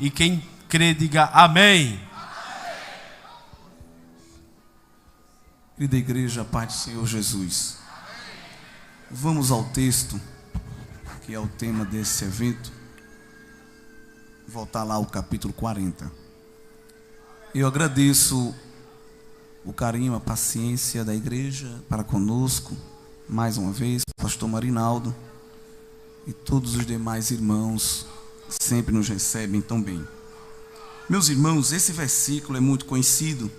E quem crê, diga amém. Querida igreja, Pai do Senhor Jesus, vamos ao texto, que é o tema desse evento. Voltar lá ao capítulo 40. Eu agradeço o carinho, a paciência da igreja para conosco, mais uma vez, pastor Marinaldo e todos os demais irmãos sempre nos recebem tão bem. Meus irmãos, esse versículo é muito conhecido.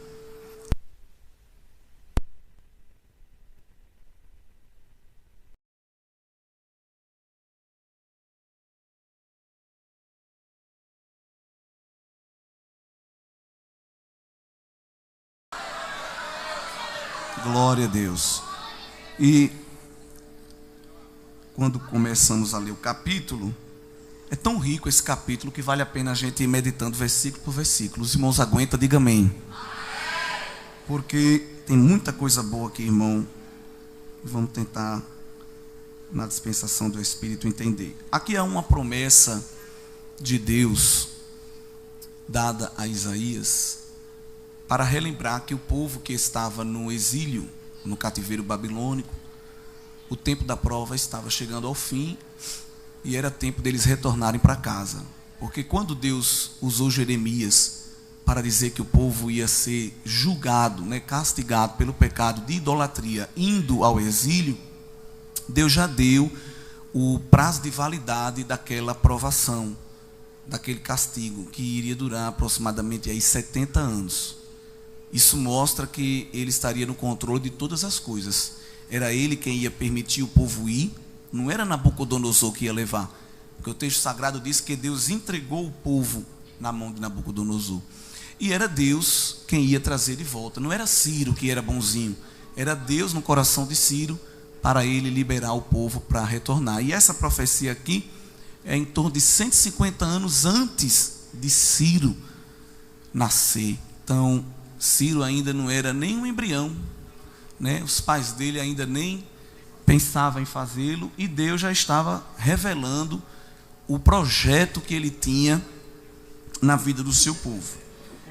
Glória a Deus. E quando começamos a ler o capítulo, é tão rico esse capítulo que vale a pena a gente ir meditando versículo por versículo. Os irmãos aguentam, diga amém. Porque tem muita coisa boa aqui, irmão. Vamos tentar, na dispensação do Espírito, entender. Aqui há uma promessa de Deus dada a Isaías, para relembrar que o povo que estava no exílio, no cativeiro babilônico, o tempo da prova estava chegando ao fim e era tempo deles retornarem para casa. Porque quando Deus usou Jeremias para dizer que o povo ia ser julgado, castigado pelo pecado de idolatria, indo ao exílio, Deus já deu o prazo de validade daquela provação, daquele castigo, que iria durar aproximadamente aí 70 anos. Isso mostra que ele estaria no controle de todas as coisas. Era ele quem ia permitir o povo ir, não era Nabucodonosor que ia levar. Porque o texto sagrado diz que Deus entregou o povo na mão de Nabucodonosor. E era Deus quem ia trazer de volta. Não era Ciro que era bonzinho. Era Deus no coração de Ciro para ele liberar o povo para retornar. E essa profecia aqui é em torno de 150 anos antes de Ciro nascer. Então, Ciro ainda não era nem um embrião, os pais dele ainda nem pensavam em fazê-lo, e Deus já estava revelando o projeto que ele tinha na vida do seu povo.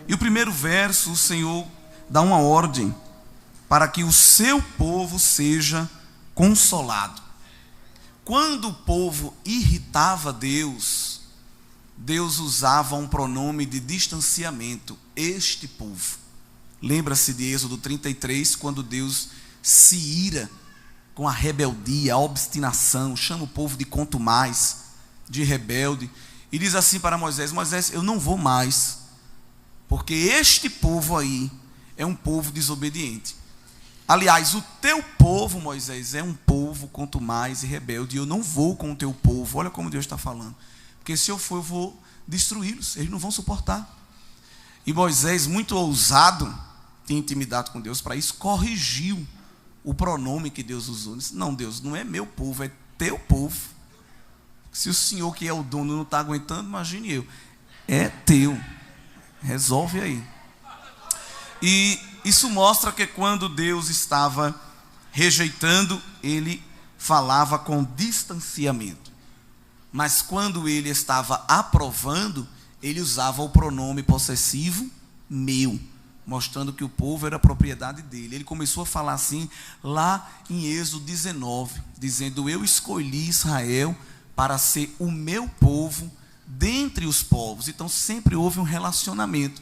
E o primeiro verso, o Senhor dá uma ordem para que o seu povo seja consolado. Quando o povo irritava Deus, Deus usava um pronome de distanciamento, este povo. Lembra-se de Êxodo 33, quando Deus se ira com a rebeldia, a obstinação, chama o povo de contumaz, de rebelde, e diz assim para Moisés: Moisés, eu não vou mais, porque este povo aí é um povo desobediente. Aliás, o teu povo, Moisés, é um povo contumaz e rebelde, e eu não vou com o teu povo. Olha como Deus está falando, porque se eu for, eu vou destruí-los, eles não vão suportar. E Moisés, muito ousado, tinha intimidade com Deus para isso, corrigiu o pronome que Deus usou. Disse: não, Deus, não é meu povo, é teu povo. Se o Senhor que é o dono não está aguentando, imagine eu. É teu, resolve aí. E isso mostra que quando Deus estava rejeitando, ele falava com distanciamento. Mas quando ele estava aprovando, ele usava o pronome possessivo meu, mostrando que o povo era propriedade dele. Ele começou a falar assim lá em Êxodo 19, dizendo: eu escolhi Israel para ser o meu povo dentre os povos. Então sempre houve um relacionamento.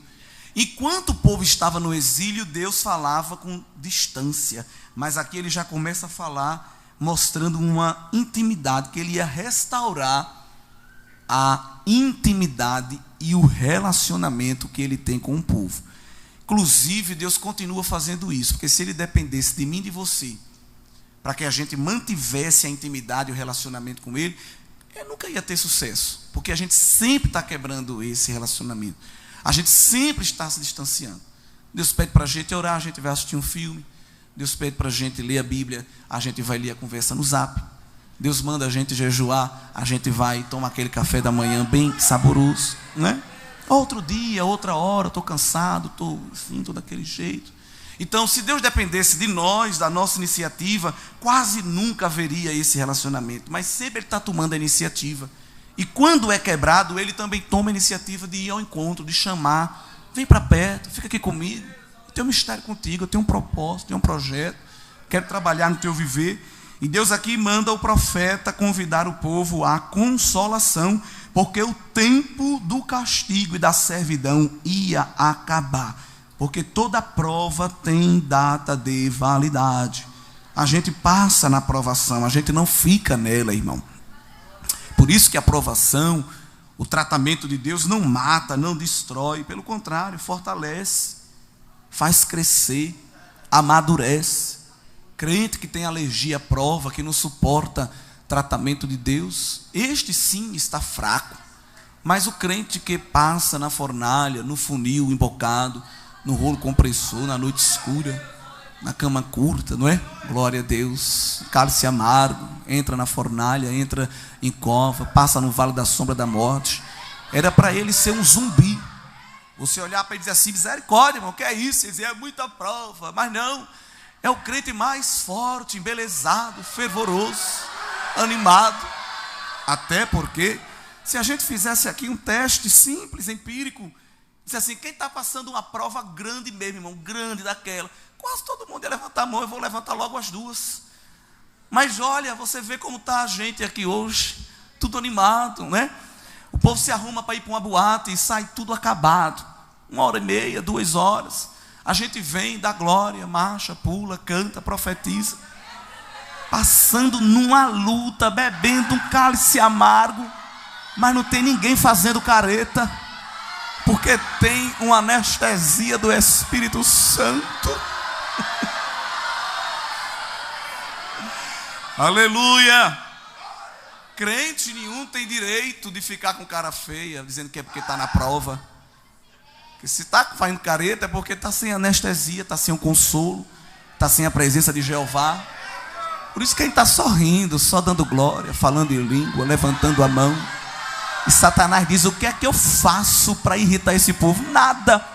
Enquanto o povo estava no exílio, Deus falava com distância, mas aqui ele já começa a falar mostrando uma intimidade, que ele ia restaurar a intimidade e o relacionamento que ele tem com o povo. Inclusive, Deus continua fazendo isso, porque se ele dependesse de mim e de você, para que a gente mantivesse a intimidade e o relacionamento com ele, eu nunca ia ter sucesso, porque a gente sempre está quebrando esse relacionamento, a gente sempre está se distanciando. Deus pede para a gente orar, a gente vai assistir um filme. Deus pede para a gente ler a Bíblia, a gente vai ler a conversa no Zap. Deus manda a gente jejuar, a gente vai tomar aquele café da manhã bem saboroso, né? Outro dia, outra hora, estou cansado, estou assim, todo daquele jeito. Então, se Deus dependesse de nós, da nossa iniciativa, quase nunca haveria esse relacionamento. Mas sempre Ele está tomando a iniciativa. E quando é quebrado, ele também toma a iniciativa de ir ao encontro, de chamar. Vem para perto, fica aqui comigo. Eu tenho um mistério contigo, eu tenho um propósito, tenho um projeto. Quero trabalhar no teu viver. E Deus aqui manda o profeta convidar o povo à consolação, porque o tempo do castigo e da servidão ia acabar. Porque toda prova tem data de validade. A gente passa na provação, a gente não fica nela, irmão. Por isso que a provação, o tratamento de Deus não mata, não destrói. Pelo contrário, fortalece, faz crescer, amadurece. Crente que tem alergia à prova, que não suporta tratamento de Deus, este sim está fraco. Mas o crente que passa na fornalha, no funil embocado, no rolo compressor, na noite escura, na cama curta, não é? Glória a Deus. Cálice amargo, entra na fornalha, entra em cova, passa no vale da sombra da morte. Era para ele ser um zumbi. Você olhar para ele e dizer assim: misericórdia, irmão, o que é isso? Ele dizer: é muita prova. Mas não, é o crente mais forte, embelezado, fervoroso, animado. Até porque, se a gente fizesse aqui um teste simples, empírico, dizer assim: quem está passando uma prova grande mesmo, irmão, grande daquela, quase todo mundo ia levantar a mão. Eu vou levantar logo as duas. Mas olha, você vê como está a gente aqui hoje, tudo animado, né? O povo se arruma para ir para uma boate e sai tudo acabado. 1h30, 2 horas. A gente vem, dá glória, marcha, pula, canta, profetiza. Passando numa luta, bebendo um cálice amargo, mas não tem ninguém fazendo careta, porque tem uma anestesia do Espírito Santo. Aleluia! Crente nenhum tem direito de ficar com cara feia, dizendo que é porque está na prova. Que se está fazendo careta é porque está sem anestesia, está sem o consolo, está sem a presença de Jeová. Por isso quem está sorrindo, só dando glória, falando em língua, levantando a mão. E Satanás diz: o que é que eu faço para irritar esse povo? Nada.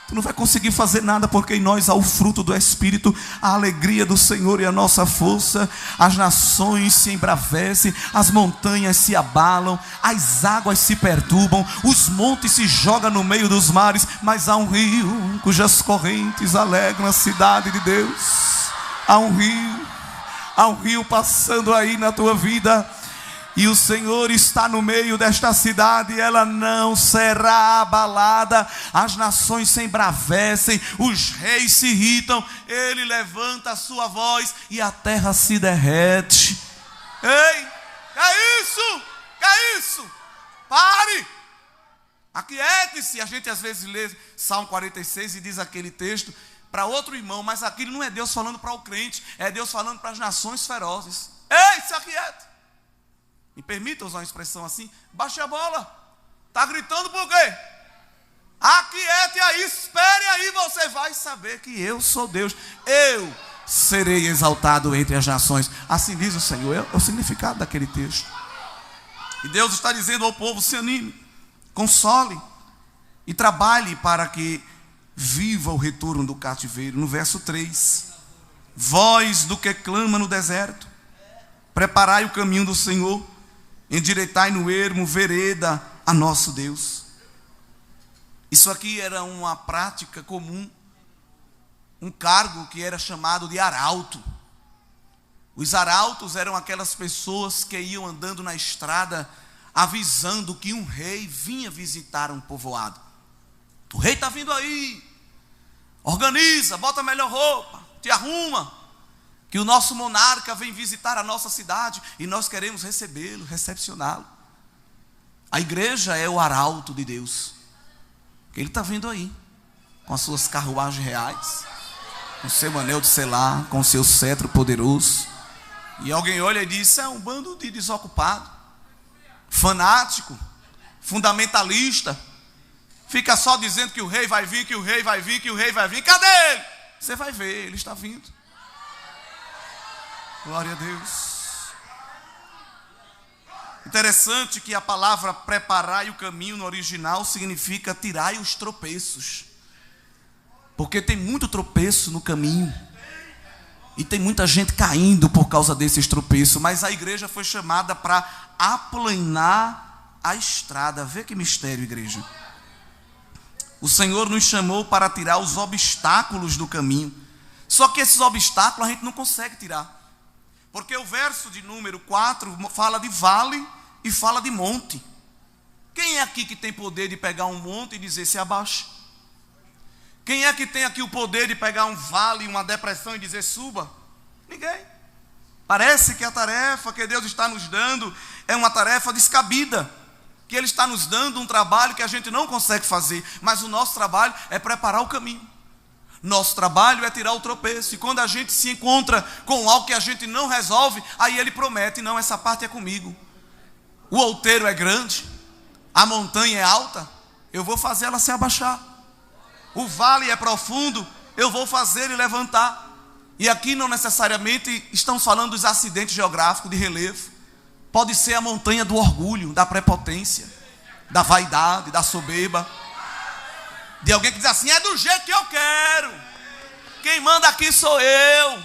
Tu não vai conseguir fazer nada, porque em nós há o fruto do Espírito, a alegria do Senhor e a nossa força. As nações se embravecem, as montanhas se abalam, as águas se perturbam, os montes se jogam no meio dos mares, mas há um rio cujas correntes alegram a cidade de Deus. Há um rio passando aí na tua vida. E o Senhor está no meio desta cidade, ela não será abalada. As nações se embravecem, os reis se irritam, ele levanta a sua voz e a terra se derrete. Ei, que é isso? Que é isso? Pare! Aquiete-se. A gente às vezes lê Salmo 46 e diz aquele texto para outro irmão, mas aquilo não é Deus falando para o crente, é Deus falando para as nações ferozes. Ei, se aquiete! Me permita usar uma expressão assim: baixe a bola. Está gritando por quê? Aquiete aí, espere aí, você vai saber que eu sou Deus. Eu serei exaltado entre as nações. Assim diz o Senhor. É o significado daquele texto. E Deus está dizendo ao povo: se anime, console e trabalhe para que viva o retorno do cativeiro. No verso 3: voz do que clama no deserto, preparai o caminho do Senhor, endireitai no ermo vereda a nosso Deus. Isso aqui era uma prática comum, um cargo que era chamado de arauto. Os arautos eram aquelas pessoas que iam andando na estrada, avisando que um rei vinha visitar um povoado. O rei está vindo aí, organiza, bota a melhor roupa, te arruma, que o nosso monarca vem visitar a nossa cidade e nós queremos recebê-lo, recepcioná-lo. A igreja é o arauto de Deus. Ele está vindo aí, com as suas carruagens reais, com o seu anel de selar, com o seu cetro poderoso. E alguém olha e diz: é um bando de desocupado, fanático, fundamentalista. Fica só dizendo que o rei vai vir, que o rei vai vir, que o rei vai vir. Cadê ele? Você vai ver, ele está vindo. Glória a Deus. Interessante que a palavra preparai o caminho no original significa tirai os tropeços. Porque tem muito tropeço no caminho. E tem muita gente caindo por causa desses tropeços. Mas a igreja foi chamada para aplanar a estrada. Vê que mistério, igreja. O Senhor nos chamou para tirar os obstáculos do caminho. Só que esses obstáculos a gente não consegue tirar. Porque o verso de número 4 fala de vale e fala de monte. Quem é aqui que tem poder de pegar um monte e dizer se abaixa? Quem é que tem aqui o poder de pegar um vale, uma depressão e dizer suba? Ninguém. Parece que a tarefa que Deus está nos dando é uma tarefa descabida. Que Ele está nos dando um trabalho que a gente não consegue fazer. Mas o nosso trabalho é preparar o caminho. Nosso trabalho é tirar o tropeço. E quando a gente se encontra com algo que a gente não resolve, aí Ele promete, não, essa parte é comigo. O outeiro é grande, a montanha é alta, eu vou fazer ela se abaixar. O vale é profundo, eu vou fazer ele levantar. E aqui não necessariamente estamos falando dos acidentes geográficos de relevo. Pode ser a montanha do orgulho, da prepotência, da vaidade, da soberba. De alguém que diz assim, é do jeito que eu quero. Quem manda aqui sou eu.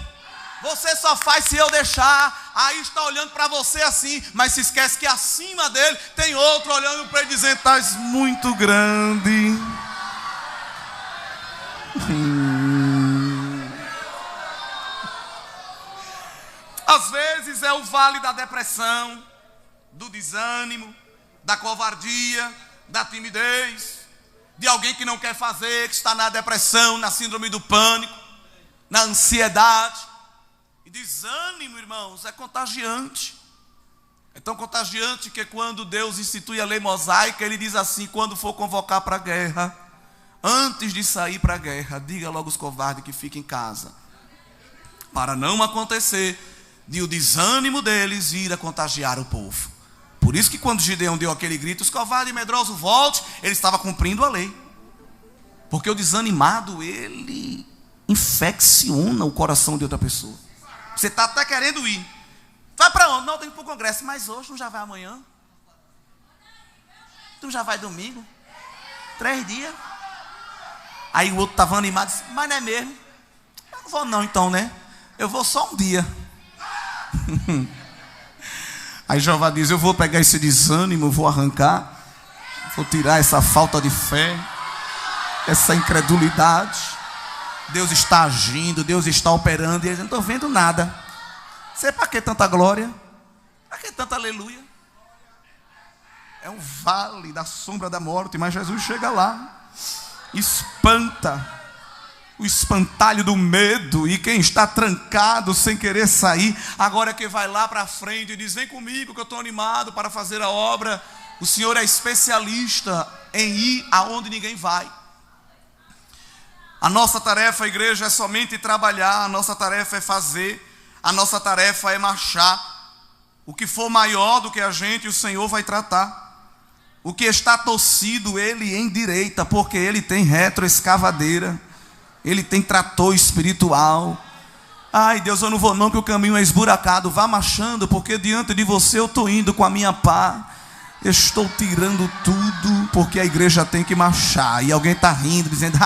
Você só faz se eu deixar. Aí está olhando para você assim, mas se esquece que acima dele tem outro olhando para ele dizendo, estás muito grande. Às vezes é o vale da depressão, do desânimo, da covardia, da timidez, de alguém que não quer fazer, que está na depressão, na síndrome do pânico, na ansiedade. E desânimo, irmãos, é contagiante. É tão contagiante que quando Deus institui a lei mosaica, Ele diz assim, quando for convocar para a guerra, antes de sair para a guerra, diga logo aos covardes que fiquem em casa, para não acontecer de o desânimo deles vir a contagiar o povo. Por isso que quando Gideão deu aquele grito, os covardes e medrosos volte, ele estava cumprindo a lei. Porque o desanimado, ele infecciona o coração de outra pessoa. Você está até querendo ir. Vai para onde? Não, tem que ir para o congresso. Mas hoje não já vai amanhã? Tu já vai domingo? 3 dias? Aí o outro estava animado e disse, mas não é mesmo? Eu não vou não então, né? Eu vou só um dia. Aí Jeová diz, eu vou pegar esse desânimo, vou arrancar, vou tirar essa falta de fé, essa incredulidade. Deus está agindo, Deus está operando, e eu não estou vendo nada. Sei para que tanta glória? Para que tanta aleluia? É um vale da sombra da morte, mas Jesus chega lá, espanta o espantalho do medo, e quem está trancado sem querer sair, agora é que vai lá para frente e diz, vem comigo que eu estou animado para fazer a obra. O Senhor é especialista em ir aonde ninguém vai. A nossa tarefa, a igreja, é somente trabalhar, a nossa tarefa é fazer, a nossa tarefa é marchar. O que for maior do que a gente, o Senhor vai tratar. O que está torcido, Ele endireita, porque Ele tem retroescavadeira, Ele tem trator espiritual. Ai Deus, eu não vou não, que o caminho é esburacado. Vá marchando, porque diante de você eu estou indo com a minha pá. Estou tirando tudo, porque a igreja tem que marchar. E alguém está rindo, dizendo,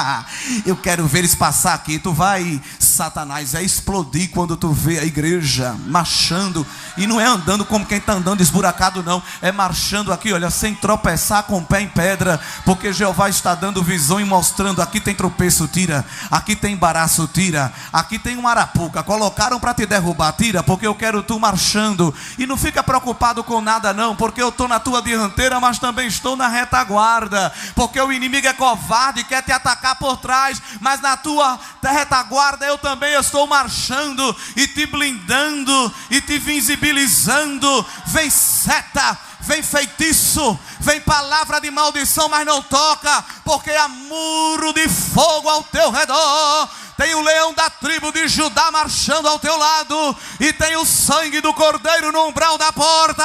eu quero ver eles passar aqui. Tu vai, Satanás, é explodir quando tu vê a igreja marchando. E não é andando como quem está andando esburacado não. É marchando aqui, olha, sem tropeçar com o pé em pedra. Porque Jeová está dando visão e mostrando, aqui tem tropeço, tira. Aqui tem embaraço, tira. Aqui tem uma arapuca, colocaram para te derrubar, tira. Porque eu quero tu marchando. E não fica preocupado com nada não, porque eu estou na tua dianteira, mas também estou na retaguarda, porque o inimigo é covarde e quer te atacar por trás, mas na tua retaguarda eu também estou marchando e te blindando e te visibilizando. Vem seta, vem feitiço, vem palavra de maldição, mas não toca, porque há muro de fogo ao teu redor. Tem o leão da tribo de Judá marchando ao teu lado, e tem o sangue do cordeiro no umbral da porta.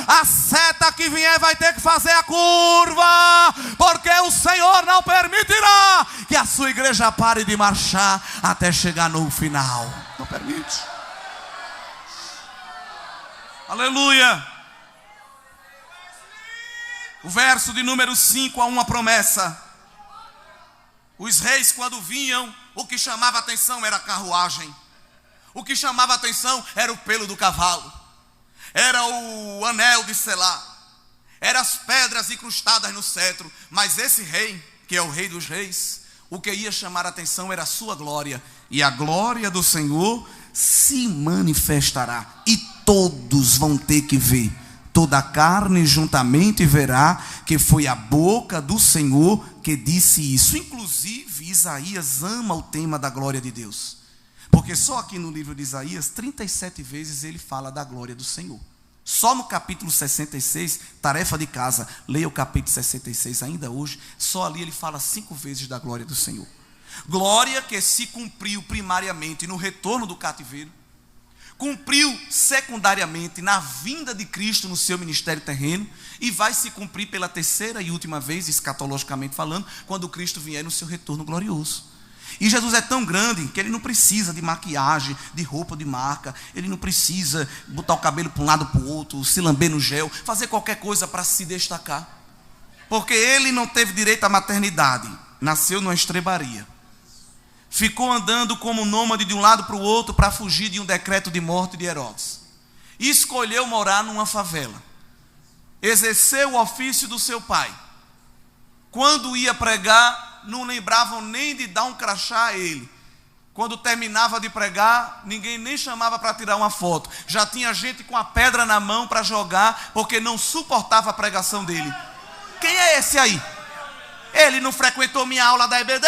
A seta que vier vai ter que fazer a curva, porque o Senhor não permitirá que a sua igreja pare de marchar até chegar no final. Não permite. Aleluia. O verso de número 5 há uma promessa. Os reis, quando vinham, o que chamava atenção era a carruagem. O que chamava atenção era o pelo do cavalo. era o anel de selar, eram as pedras incrustadas no cetro. Mas esse rei, que é o Rei dos Reis, o que ia chamar a atenção era a sua glória. E a glória do Senhor se manifestará, e todos vão ter que ver. Toda a carne juntamente verá que foi a boca do Senhor que disse isso. Inclusive, Isaías ama o tema da glória de Deus, porque só aqui no livro de Isaías 37 vezes ele fala da glória do Senhor. Só no capítulo 66, tarefa de casa, leia o capítulo 66 ainda hoje. Só ali ele fala 5 vezes da glória do Senhor. Glória que se cumpriu primariamente no retorno do cativeiro, cumpriu secundariamente na vinda de Cristo no seu ministério terreno, e vai se cumprir pela terceira e última vez, escatologicamente falando, quando Cristo vier no seu retorno glorioso. E Jesus é tão grande que ele não precisa de maquiagem, de roupa de marca, ele não precisa botar o cabelo para um lado para o outro, se lamber no gel, fazer qualquer coisa para se destacar, porque ele não teve direito à maternidade, nasceu numa estrebaria, ficou andando como nômade de um lado para o outro para fugir de um decreto de morte de Herodes, e escolheu morar numa favela, exerceu o ofício do seu pai. Quando ia pregar, não lembravam nem de dar um crachá a ele. Quando terminava de pregar, ninguém nem chamava para tirar uma foto. Já tinha gente com a pedra na mão para jogar, porque não suportava a pregação dele. Quem é esse aí? Ele não frequentou minha aula da EBD?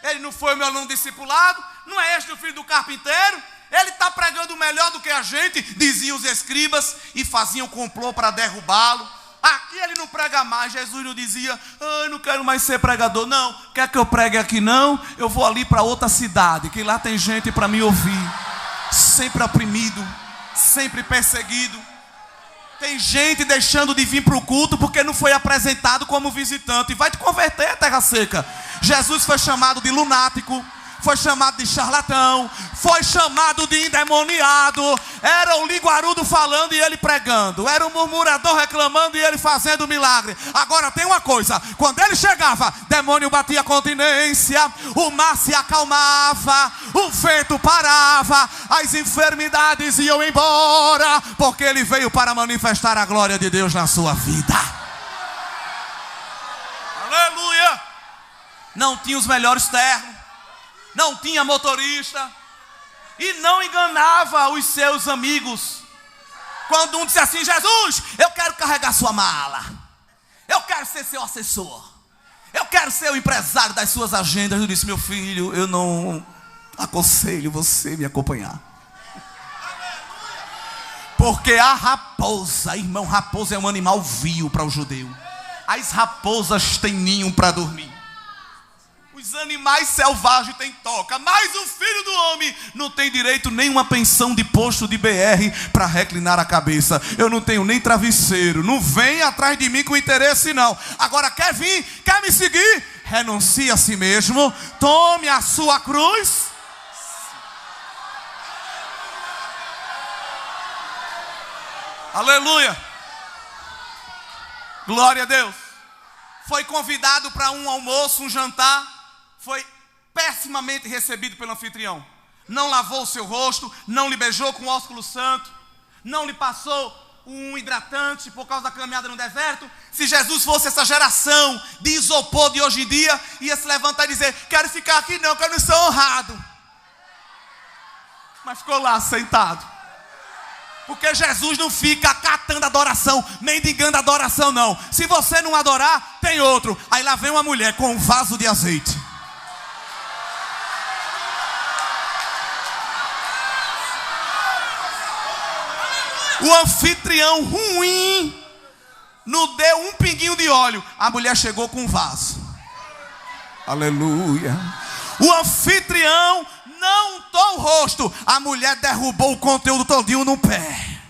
Ele não foi meu aluno discipulado? Não é este o filho do carpinteiro? Ele está pregando melhor do que a gente, diziam os escribas, e faziam complô para derrubá-lo. Aqui ele não prega mais. Jesus não dizia: eu não quero mais ser pregador. Não, quer que eu pregue aqui não? Eu vou ali para outra cidade, que lá tem gente para me ouvir. Sempre oprimido, sempre perseguido. Tem gente deixando de vir para o culto porque não foi apresentado como visitante. Vai te converter, terra seca. Jesus foi chamado de lunático, foi chamado de charlatão, foi chamado de endemoniado. Era o liguarudo falando e ele pregando, era o murmurador reclamando e ele fazendo milagre. Agora tem uma coisa: quando ele chegava, demônio batia continência, o mar se acalmava, o vento parava, as enfermidades iam embora, porque ele veio para manifestar a glória de Deus na sua vida. Aleluia! Não tinha os melhores ternos, não tinha motorista, e não enganava os seus amigos. Quando um disse assim: Jesus, eu quero carregar sua mala, eu quero ser seu assessor, eu quero ser o empresário das suas agendas. Eu disse: meu filho, eu não aconselho você me acompanhar, porque a raposa, irmão, raposa é um animal vil para o judeu. As raposas têm ninho para dormir, os animais selvagens têm toca, mas o filho do homem não tem direito nem uma pensão de posto de BR para reclinar a cabeça. Eu não tenho nem travesseiro. Não vem atrás de mim com interesse não. Agora quer vir, quer me seguir? Renuncie a si mesmo, tome a sua cruz. Aleluia, glória a Deus. Foi convidado para um almoço, um jantar, foi pessimamente recebido pelo anfitrião. Não lavou o seu rosto, não lhe beijou com ósculo santo, não lhe passou um hidratante por causa da caminhada no deserto. Se Jesus fosse essa geração de isopor de hoje em dia, ia se levantar e dizer: quero ficar aqui não, que eu não sou honrado. Mas ficou lá sentado, porque Jesus não fica catando adoração, mendigando adoração não. Se você não adorar, tem outro. Aí lá vem uma mulher com um vaso de azeite. O anfitrião ruim não deu um pinguinho de óleo, a mulher chegou com um vaso. Aleluia. O anfitrião não untou o rosto, a mulher derrubou o conteúdo todinho no pé.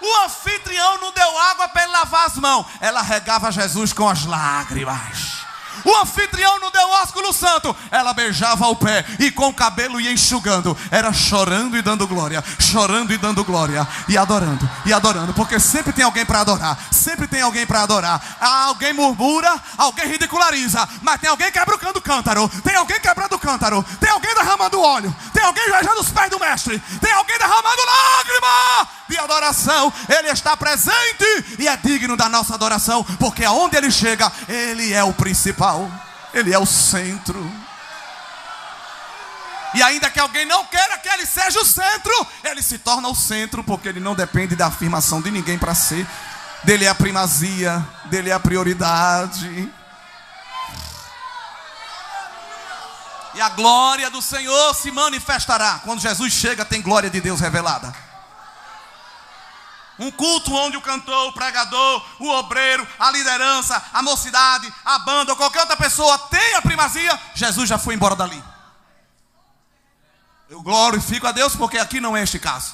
O anfitrião não deu água para ele lavar as mãos, ela regava Jesus com as lágrimas. O anfitrião não deu ósculo santo, ela beijava o pé e com o cabelo ia enxugando. Era chorando e dando glória, chorando e dando glória, e adorando, porque sempre tem alguém para adorar, sempre tem alguém para adorar. Alguém murmura, alguém ridiculariza, mas tem alguém quebrando o cântaro, tem alguém quebrando o cântaro, tem alguém derramando óleo, tem alguém beijando os pés do mestre, tem alguém derramando lágrima. de adoração. Ele está presente e é digno da nossa adoração, porque aonde Ele chega, Ele é o principal, Ele é o centro. E ainda que alguém não queira que Ele seja o centro, Ele se torna o centro, porque Ele não depende da afirmação de ninguém para ser. Dele é a primazia, dele é a prioridade. E a glória do Senhor se manifestará. Quando Jesus chega, tem glória de Deus revelada. Um culto onde o cantor, o pregador, o obreiro, a liderança, a mocidade, a banda ou qualquer outra pessoa tem a primazia, Jesus já foi embora dali. Eu glorifico a Deus porque aqui não é este caso.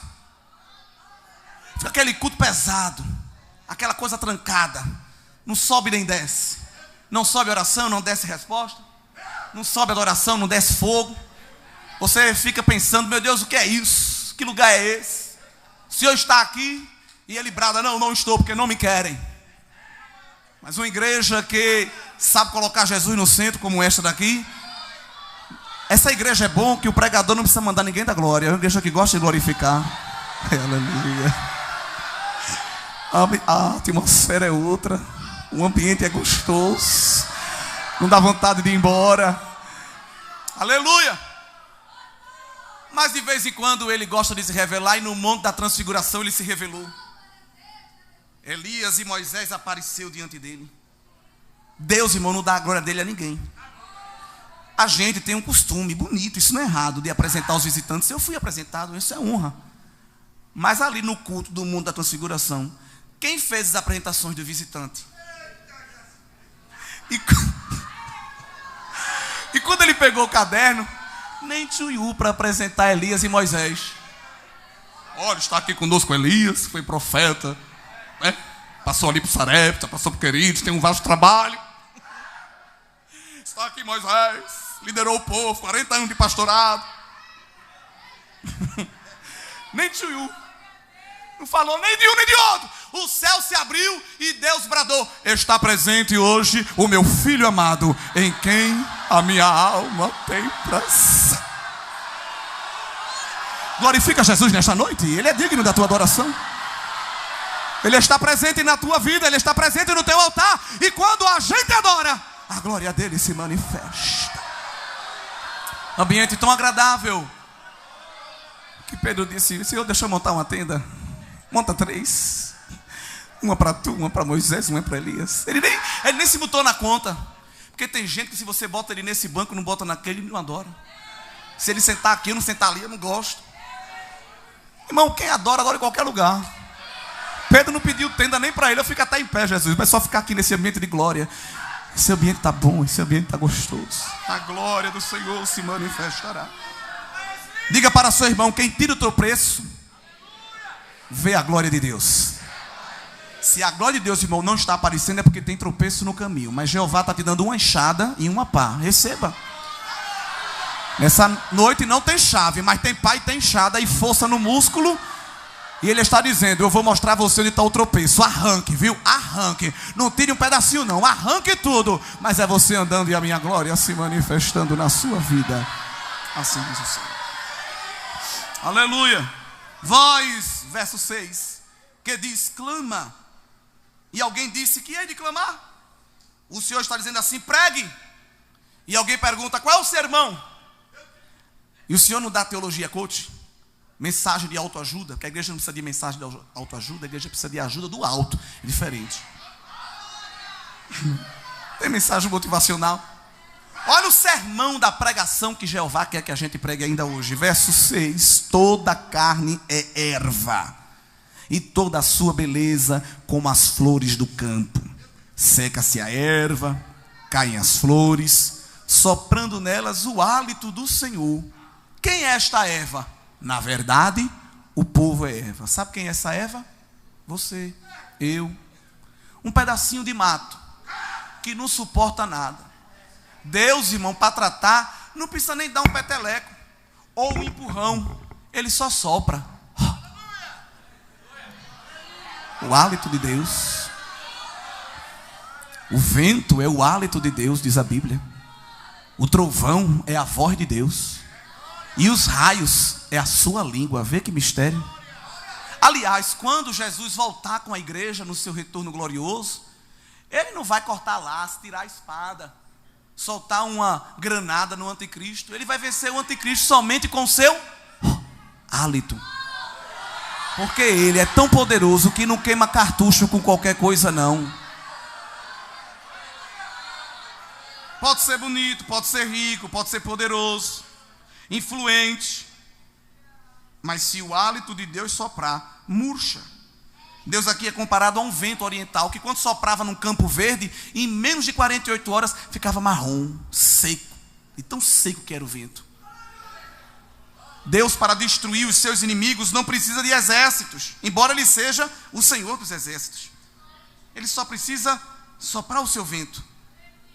Fica aquele culto pesado, aquela coisa trancada, não sobe nem desce. Não sobe oração, não desce resposta. Não sobe adoração, não desce fogo. Você fica pensando, meu Deus, o que é isso? Que lugar é esse? O Senhor está aqui? E Ele brada, não estou, porque não me querem. Mas uma igreja que sabe colocar Jesus no centro, como esta daqui, essa igreja é bom que o pregador não precisa mandar ninguém da glória. É uma igreja que gosta de glorificar. Aleluia. A atmosfera é outra. O ambiente é gostoso. Não dá vontade de ir embora. Aleluia. Mas de vez em quando Ele gosta de se revelar. E no monte da transfiguração Ele se revelou. Elias e Moisés apareceu diante dele. Deus, irmão, não dá a glória dele a ninguém. A gente tem um costume bonito, isso não é errado, de apresentar os visitantes. Eu fui apresentado, isso é honra. Mas ali no culto do mundo da transfiguração, quem fez as apresentações do visitante? E quando ele pegou o caderno, nem tchuiu para apresentar Elias e Moisés. Olha, está aqui conosco Elias, foi profeta, né? Passou ali por Sarepta, passou por Queridos, tem um vasto trabalho. Está aqui Moisés, liderou o povo, 40 anos de pastorado. Nem tchuiu. Não falou nem de um nem de outro. O céu se abriu e Deus bradou: está presente hoje o meu filho amado, em quem a minha alma tem prazer. Glorifica Jesus nesta noite. Ele é digno da tua adoração. Ele está presente na tua vida. Ele está presente no teu altar. E quando a gente adora, a glória dele se manifesta. Ambiente tão agradável que Pedro disse: Senhor, deixa eu montar uma tenda. Monta 3. Uma para tu, uma para Moisés, uma para Elias. Ele nem se botou na conta. Porque tem gente que se você bota ele nesse banco, não bota naquele, ele não adora. Se ele sentar aqui, eu não sentar ali, eu não gosto. Irmão, quem adora, adora em qualquer lugar. Pedro não pediu tenda nem para ele. Eu fico até em pé, Jesus. Mas só ficar aqui nesse ambiente de glória. Esse ambiente está bom, esse ambiente está gostoso. A glória do Senhor se manifestará. Diga para seu irmão: quem tira o teu preço, vê a glória de Deus. Se a glória de Deus, irmão, não está aparecendo, é porque tem tropeço no caminho. Mas Jeová está te dando uma enxada e uma pá. Receba. Nessa noite não tem chave, mas tem pá e tem enxada e força no músculo. E Ele está dizendo: eu vou mostrar a você onde está o tropeço. Arranque, viu? Arranque. Não tire um pedacinho não, arranque tudo. Mas é você andando e a minha glória se manifestando na sua vida. Assim diz o Senhor. Aleluia. Vós, verso 6, que diz: clama. E alguém disse: que hei de clamar? O Senhor está dizendo assim: pregue. E alguém pergunta: qual é o sermão? E o Senhor não dá teologia coach, mensagem de autoajuda, porque a igreja não precisa de mensagem de autoajuda, a igreja precisa de ajuda do alto. É diferente. Tem mensagem motivacional. Olha o sermão da pregação que Jeová quer que a gente pregue ainda hoje. Verso 6: toda carne é erva, e toda a sua beleza como as flores do campo. Seca-se a erva, caem as flores, soprando nelas o hálito do Senhor. Quem é esta erva? Na verdade, o povo é erva. Sabe quem é essa erva? Você, eu. Um pedacinho de mato que não suporta nada. Deus, irmão, para tratar, não precisa nem dar um peteleco ou um empurrão. Ele só sopra. O hálito de Deus. O vento é o hálito de Deus, diz a Bíblia. O trovão é a voz de Deus. E os raios é a sua língua. Vê que mistério. A Aliás, quando Jesus voltar com a igreja no seu retorno glorioso, ele não vai cortar laço, tirar a espada, soltar uma granada no anticristo. Ele vai vencer o anticristo somente com o seu hálito. Porque ele é tão poderoso que não queima cartucho com qualquer coisa não. Pode ser bonito, pode ser rico, pode ser poderoso, influente, mas se o hálito de Deus soprar, murcha. Deus aqui é comparado a um vento oriental, que quando soprava num campo verde, em menos de 48 horas, ficava marrom, seco, e tão seco que era o vento. Deus, para destruir os seus inimigos, não precisa de exércitos, embora Ele seja o Senhor dos exércitos. Ele só precisa soprar o seu vento.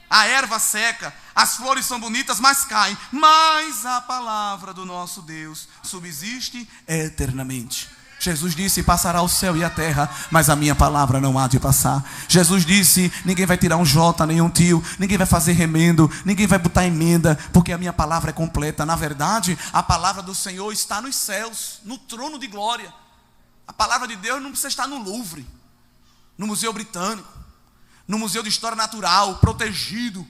A erva seca, as flores são bonitas, mas caem. Mas a palavra do nosso Deus subsiste eternamente. Jesus disse: passará o céu e a terra, mas a minha palavra não há de passar. Jesus disse: ninguém vai tirar um jota, nem um tio, ninguém vai fazer remendo, ninguém vai botar emenda, porque a minha palavra é completa. Na verdade, a palavra do Senhor está nos céus, no trono de glória. A palavra de Deus não precisa estar no Louvre, no Museu Britânico, no Museu de História Natural, protegido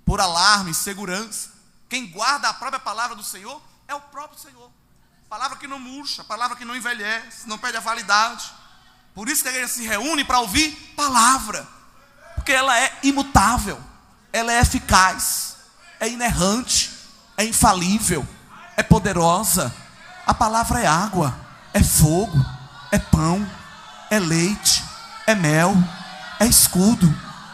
por alarme, segurança. Quem guarda a própria palavra do Senhor é o próprio Senhor. Palavra que não murcha, palavra que não envelhece, não perde a validade. Por isso que a igreja se reúne para ouvir palavra, porque ela é imutável, ela é eficaz, é inerrante, é infalível, é poderosa. A palavra é água, é fogo, é pão, é leite, é mel, é escudo,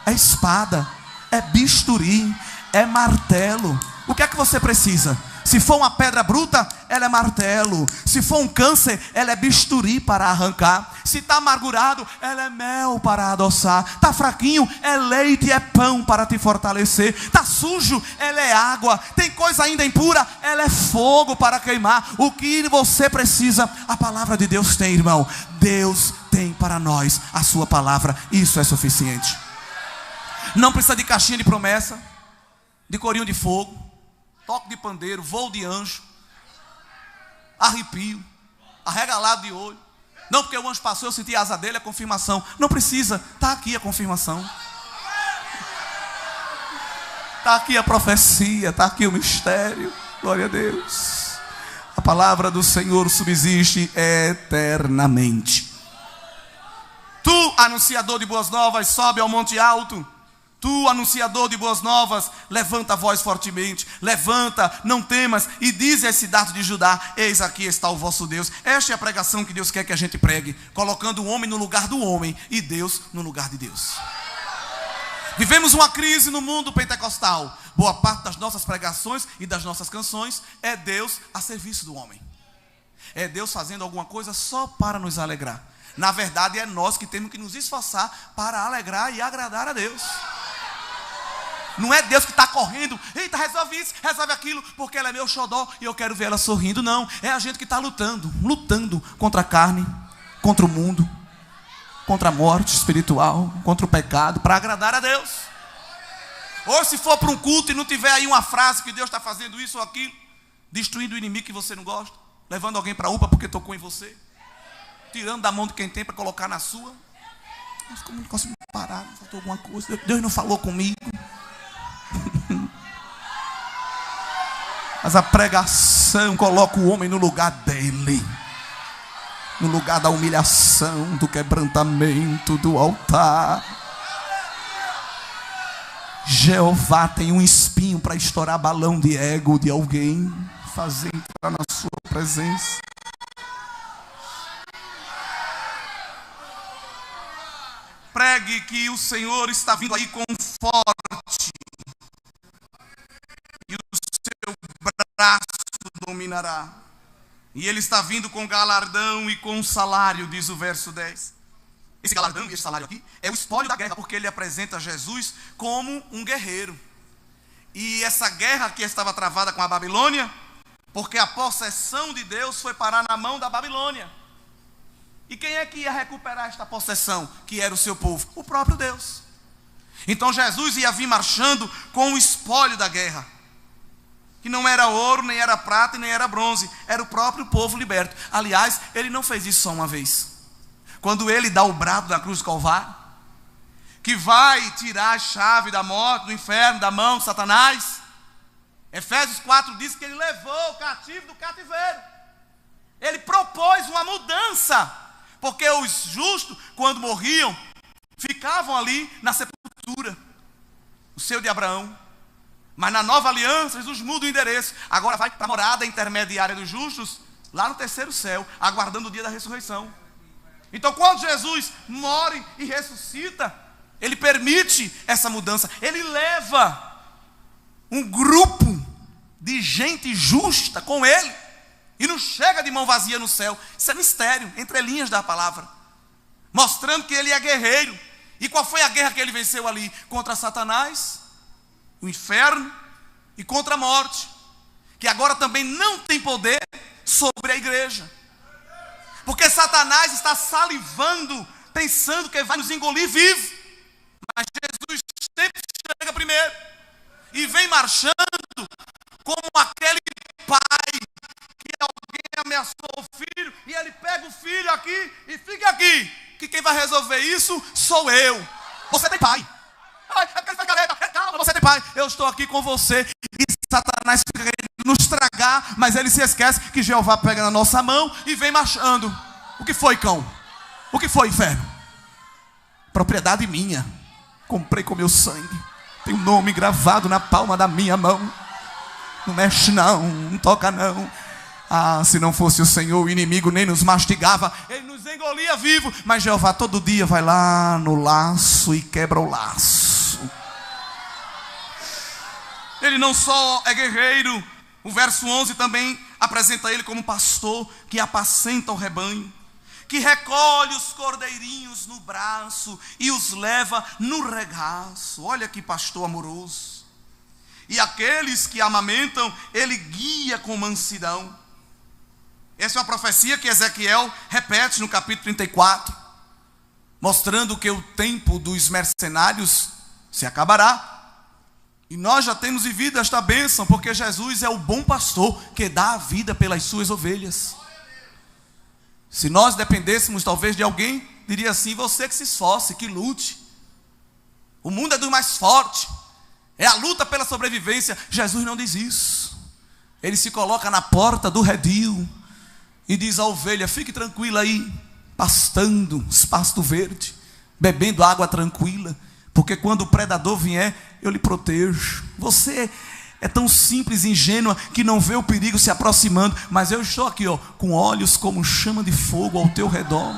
é espada, é bisturi, é martelo. O que é que você precisa? Se for uma pedra bruta, ela é martelo. Se for um câncer, ela é bisturi para arrancar. Se está amargurado, ela é mel para adoçar. Está fraquinho, é leite e é pão para te fortalecer. Está sujo, ela é água. Tem coisa ainda impura, ela é fogo para queimar. O que você precisa, a palavra de Deus tem, irmão. Deus tem para nós a sua palavra. Isso é suficiente. Não precisa de caixinha de promessa, de corinho de fogo, toque de pandeiro, voo de anjo, arrepio, arregalado de olho. Não, porque o anjo passou, eu senti a asa dele, a confirmação. Não precisa, está aqui a confirmação. Está aqui a profecia, está aqui o mistério. Glória a Deus. A palavra do Senhor subsiste eternamente. Tu, anunciador de boas novas, sobe ao monte alto. Tu, anunciador de boas novas, levanta a voz fortemente. Levanta, não temas, e dize às cidades de Judá: eis aqui está o vosso Deus. Esta é a pregação que Deus quer que a gente pregue, colocando o homem no lugar do homem e Deus no lugar de Deus. Vivemos uma crise no mundo pentecostal. Boa parte das nossas pregações e das nossas canções é Deus a serviço do homem. É Deus fazendo alguma coisa só para nos alegrar. Na verdade, é nós que temos que nos esforçar para alegrar e agradar a Deus. Não é Deus que está correndo: eita, resolve isso, resolve aquilo, porque ela é meu xodó e eu quero ver ela sorrindo. Não, é a gente que está lutando contra a carne, contra o mundo, contra a morte espiritual, contra o pecado, para agradar a Deus. Ou se for para um culto e não tiver aí uma frase que Deus está fazendo isso ou aquilo, destruindo o inimigo que você não gosta, levando alguém para a UPA porque tocou em você, tirando da mão de quem tem para colocar na sua. Ficou um negócio parado, faltou alguma coisa, Deus não falou comigo. Mas a pregação coloca o homem no lugar dele, no lugar da humilhação, do quebrantamento, do altar. Jeová tem um espinho para estourar balão de ego de alguém, fazer entrar na sua presença. Pregue que o Senhor está vindo aí com forte, e o seu braço dominará. E ele está vindo com galardão e com salário, diz o verso 10. Esse galardão e esse salário aqui é o espólio da guerra, porque ele apresenta Jesus como um guerreiro. E essa guerra que estava travada com a Babilônia, porque a possessão de Deus foi parar na mão da Babilônia. E quem é que ia recuperar esta possessão? Que era o seu povo, o próprio Deus. Então Jesus ia vir marchando com o espólio da guerra, que não era ouro, nem era prata e nem era bronze, era o próprio povo liberto. Aliás, ele não fez isso só uma vez. quando ele dá o brado na cruz do Calvário, que vai tirar a chave da morte, do inferno, da mão de Satanás. Efésios 4 diz que ele levou o cativo do cativeiro. Ele propôs uma mudança, porque os justos, quando morriam, ficavam ali na sepultura, o seio de Abraão. Mas na nova aliança, Jesus muda o endereço. Agora vai para a morada intermediária dos justos, lá no terceiro céu, aguardando o dia da ressurreição. Então quando Jesus morre e ressuscita, ele permite essa mudança. Ele leva um grupo de gente justa com ele, e não chega de mão vazia no céu. Isso é mistério, entre linhas da palavra, mostrando que ele é guerreiro. E qual foi a guerra que ele venceu ali? Contra Satanás, o inferno e contra a morte, que agora também não tem poder sobre a igreja, porque Satanás está salivando, pensando que vai nos engolir vivo, mas Jesus sempre chega primeiro e vem marchando como aquele pai que alguém ameaçou o filho, e ele pega o filho aqui e fica aqui, que quem vai resolver isso sou eu. Você tem pai. Calma, você tem pai. Eu estou aqui com você. E Satanás fica querendo nos tragar, mas ele se esquece que Jeová pega na nossa mão e vem marchando. O que foi, cão? O que foi, inferno? Propriedade minha. Comprei com meu sangue. Tem um nome gravado na palma da minha mão. Não mexe não, não toca não. Ah, se não fosse o Senhor, o inimigo nem nos mastigava, ele nos engolia vivo. Mas Jeová todo dia vai lá no laço e quebra o laço. Ele não só é guerreiro, o verso 11 também apresenta ele como pastor que apacenta o rebanho, que recolhe os cordeirinhos no braço e os leva no regaço. Olha que pastor amoroso. E aqueles que amamentam, ele guia com mansidão. Essa é uma profecia que Ezequiel repete no capítulo 34, mostrando que o tempo dos mercenários se acabará. E nós já temos vivido esta bênção, porque Jesus é o bom pastor que dá a vida pelas suas ovelhas. Se nós dependêssemos talvez de alguém, diria assim: você que se esforce, que lute. O mundo é do mais forte, é a luta pela sobrevivência. Jesus não diz isso. Ele se coloca na porta do redil e diz à ovelha: fique tranquila aí, pastando, pasto verde, bebendo água tranquila, porque quando o predador vier, eu lhe protejo. Você é tão simples e ingênua que não vê o perigo se aproximando, mas eu estou aqui, com olhos como chama de fogo ao teu redor,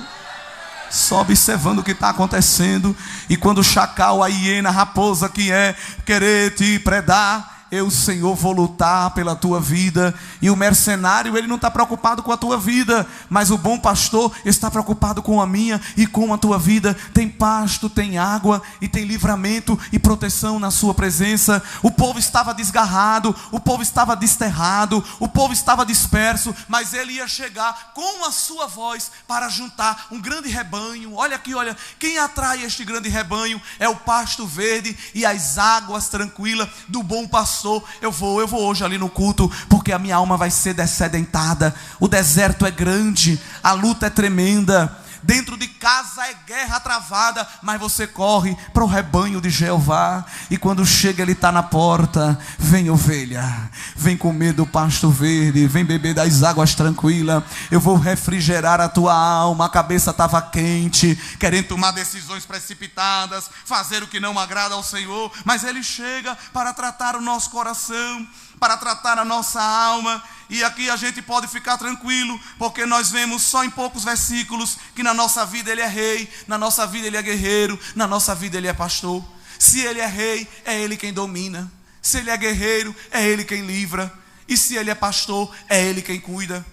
só observando o que está acontecendo. E quando o chacal, a hiena, a raposa que é querer te predar, eu, Senhor, vou lutar pela tua vida. E o mercenário, ele não está preocupado com a tua vida, mas o bom pastor está preocupado com a minha e com a tua vida. Tem pasto, tem água e tem livramento e proteção na sua presença. O povo estava desgarrado, o povo estava desterrado, o povo estava disperso, mas ele ia chegar com a sua voz para juntar um grande rebanho. Olha aqui, olha, quem atrai este grande rebanho é o pasto verde e as águas tranquilas do bom pastor. Eu vou hoje ali no culto, porque a minha alma vai ser dessedentada. O deserto é grande, a luta é tremenda, dentro de casa é guerra travada, mas você corre para o rebanho de Jeová. E quando chega, ele está na porta. Vem, ovelha, vem comer do pasto verde, vem beber das águas tranquilas. Eu vou refrigerar a tua alma. A cabeça estava quente, querendo tomar decisões precipitadas, fazer o que não agrada ao Senhor, mas ele chega para tratar o nosso coração, para tratar a nossa alma. E aqui a gente pode ficar tranquilo, porque nós vemos só em poucos versículos que na nossa vida ele é rei, na nossa vida ele é guerreiro, na nossa vida ele é pastor. Se ele é rei, é ele quem domina. Se ele é guerreiro, é ele quem livra. E se ele é pastor, é ele quem cuida.